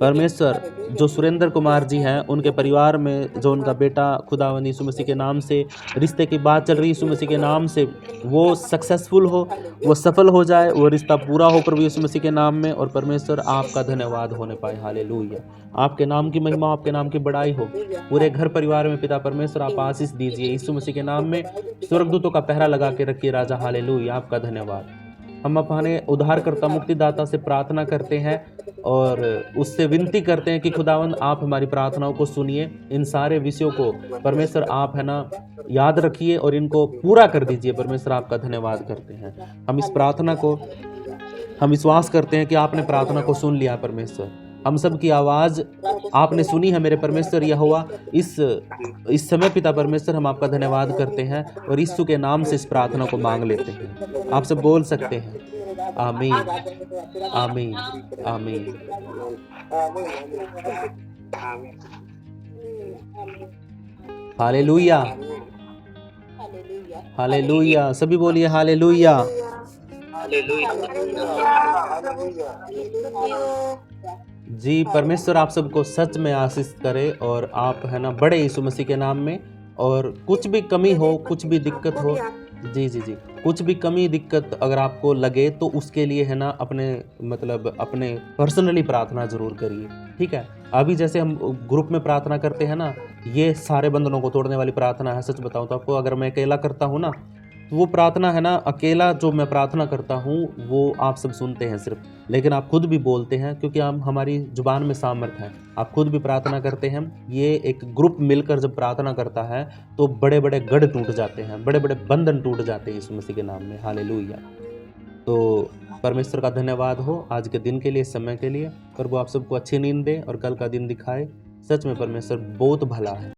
परमेश्वर जो सुरेंद्र कुमार जी हैं उनके परिवार में जो उनका बेटा खुदावंद यीशु मसीह के नाम से रिश्ते की बात चल रही, यीशु मसीह के नाम से वो सक्सेसफुल हो, वो सफल हो जाए, वो रिश्ता पूरा हो प्रभु यीशु मसीह के नाम में। और परमेश्वर आपका धन्यवाद होने पाए। हालेलुया। आपके नाम की महिमा, आपके नाम की बड़ाई हो पूरे घर परिवार में। पिता परमेश्वर आप आशीष दीजिए यीशु मसीह के नाम में। स्वर्गदूतों का पहरा लगा के रखिए राजा। हालेलुया। आपका धन्यवाद। हम अपने उद्धारकर्ता मुक्तिदाता से प्रार्थना करते हैं और उससे विनती करते हैं कि खुदावंद आप हमारी प्रार्थनाओं को सुनिए। इन सारे विषयों को परमेश्वर आप है ना याद रखिए और इनको पूरा कर दीजिए। परमेश्वर आपका धन्यवाद करते हैं। हम इस प्रार्थना को हम विश्वास करते हैं कि आपने प्रार्थना को सुन लिया परमेश्वर। हम सब की आवाज़ आपने सुनी है मेरे परमेश्वर यहोवा। इस समय पिता परमेश्वर हम आपका धन्यवाद करते हैं और यीशु के नाम से इस प्रार्थना को मांग लेते हैं। आप सब बोल सकते हैं आमीन, आमीन, आमीन। Hallelujah, hallelujah. सभी बोलिए हालेलुया। जी परमेश्वर आप सबको सच में आशीष करे और आप है ना बड़े यीशु मसीह के नाम में। और कुछ भी कमी हो, कुछ भी दिक्कत हो, जी जी जी, कुछ भी कमी दिक्कत अगर आपको लगे तो उसके लिए है ना अपने पर्सनली प्रार्थना जरूर करिए। ठीक है। अभी जैसे हम ग्रुप में प्रार्थना करते हैं ना, ये सारे बंधनों को तोड़ने वाली प्रार्थना है। सच बताऊं तो आपको, अगर मैं अकेला करता हूँ ना तो वो प्रार्थना है ना, अकेला जो मैं प्रार्थना करता हूँ वो आप सब सुनते हैं सिर्फ, लेकिन आप खुद भी बोलते हैं क्योंकि हम हमारी जुबान में सामर्थ है। आप खुद भी प्रार्थना करते हैं। ये एक ग्रुप मिलकर जब प्रार्थना करता है तो बड़े बड़े गढ़ टूट जाते हैं, बड़े बड़े बंधन टूट जाते हैं यीशु मसीह के नाम में। हालेलुया। तो परमेश्वर का धन्यवाद हो आज के दिन के लिए, समय के लिए। प्रभु आप सबको अच्छी नींद दे और कल का दिन दिखाए। सच में परमेश्वर बहुत भला है।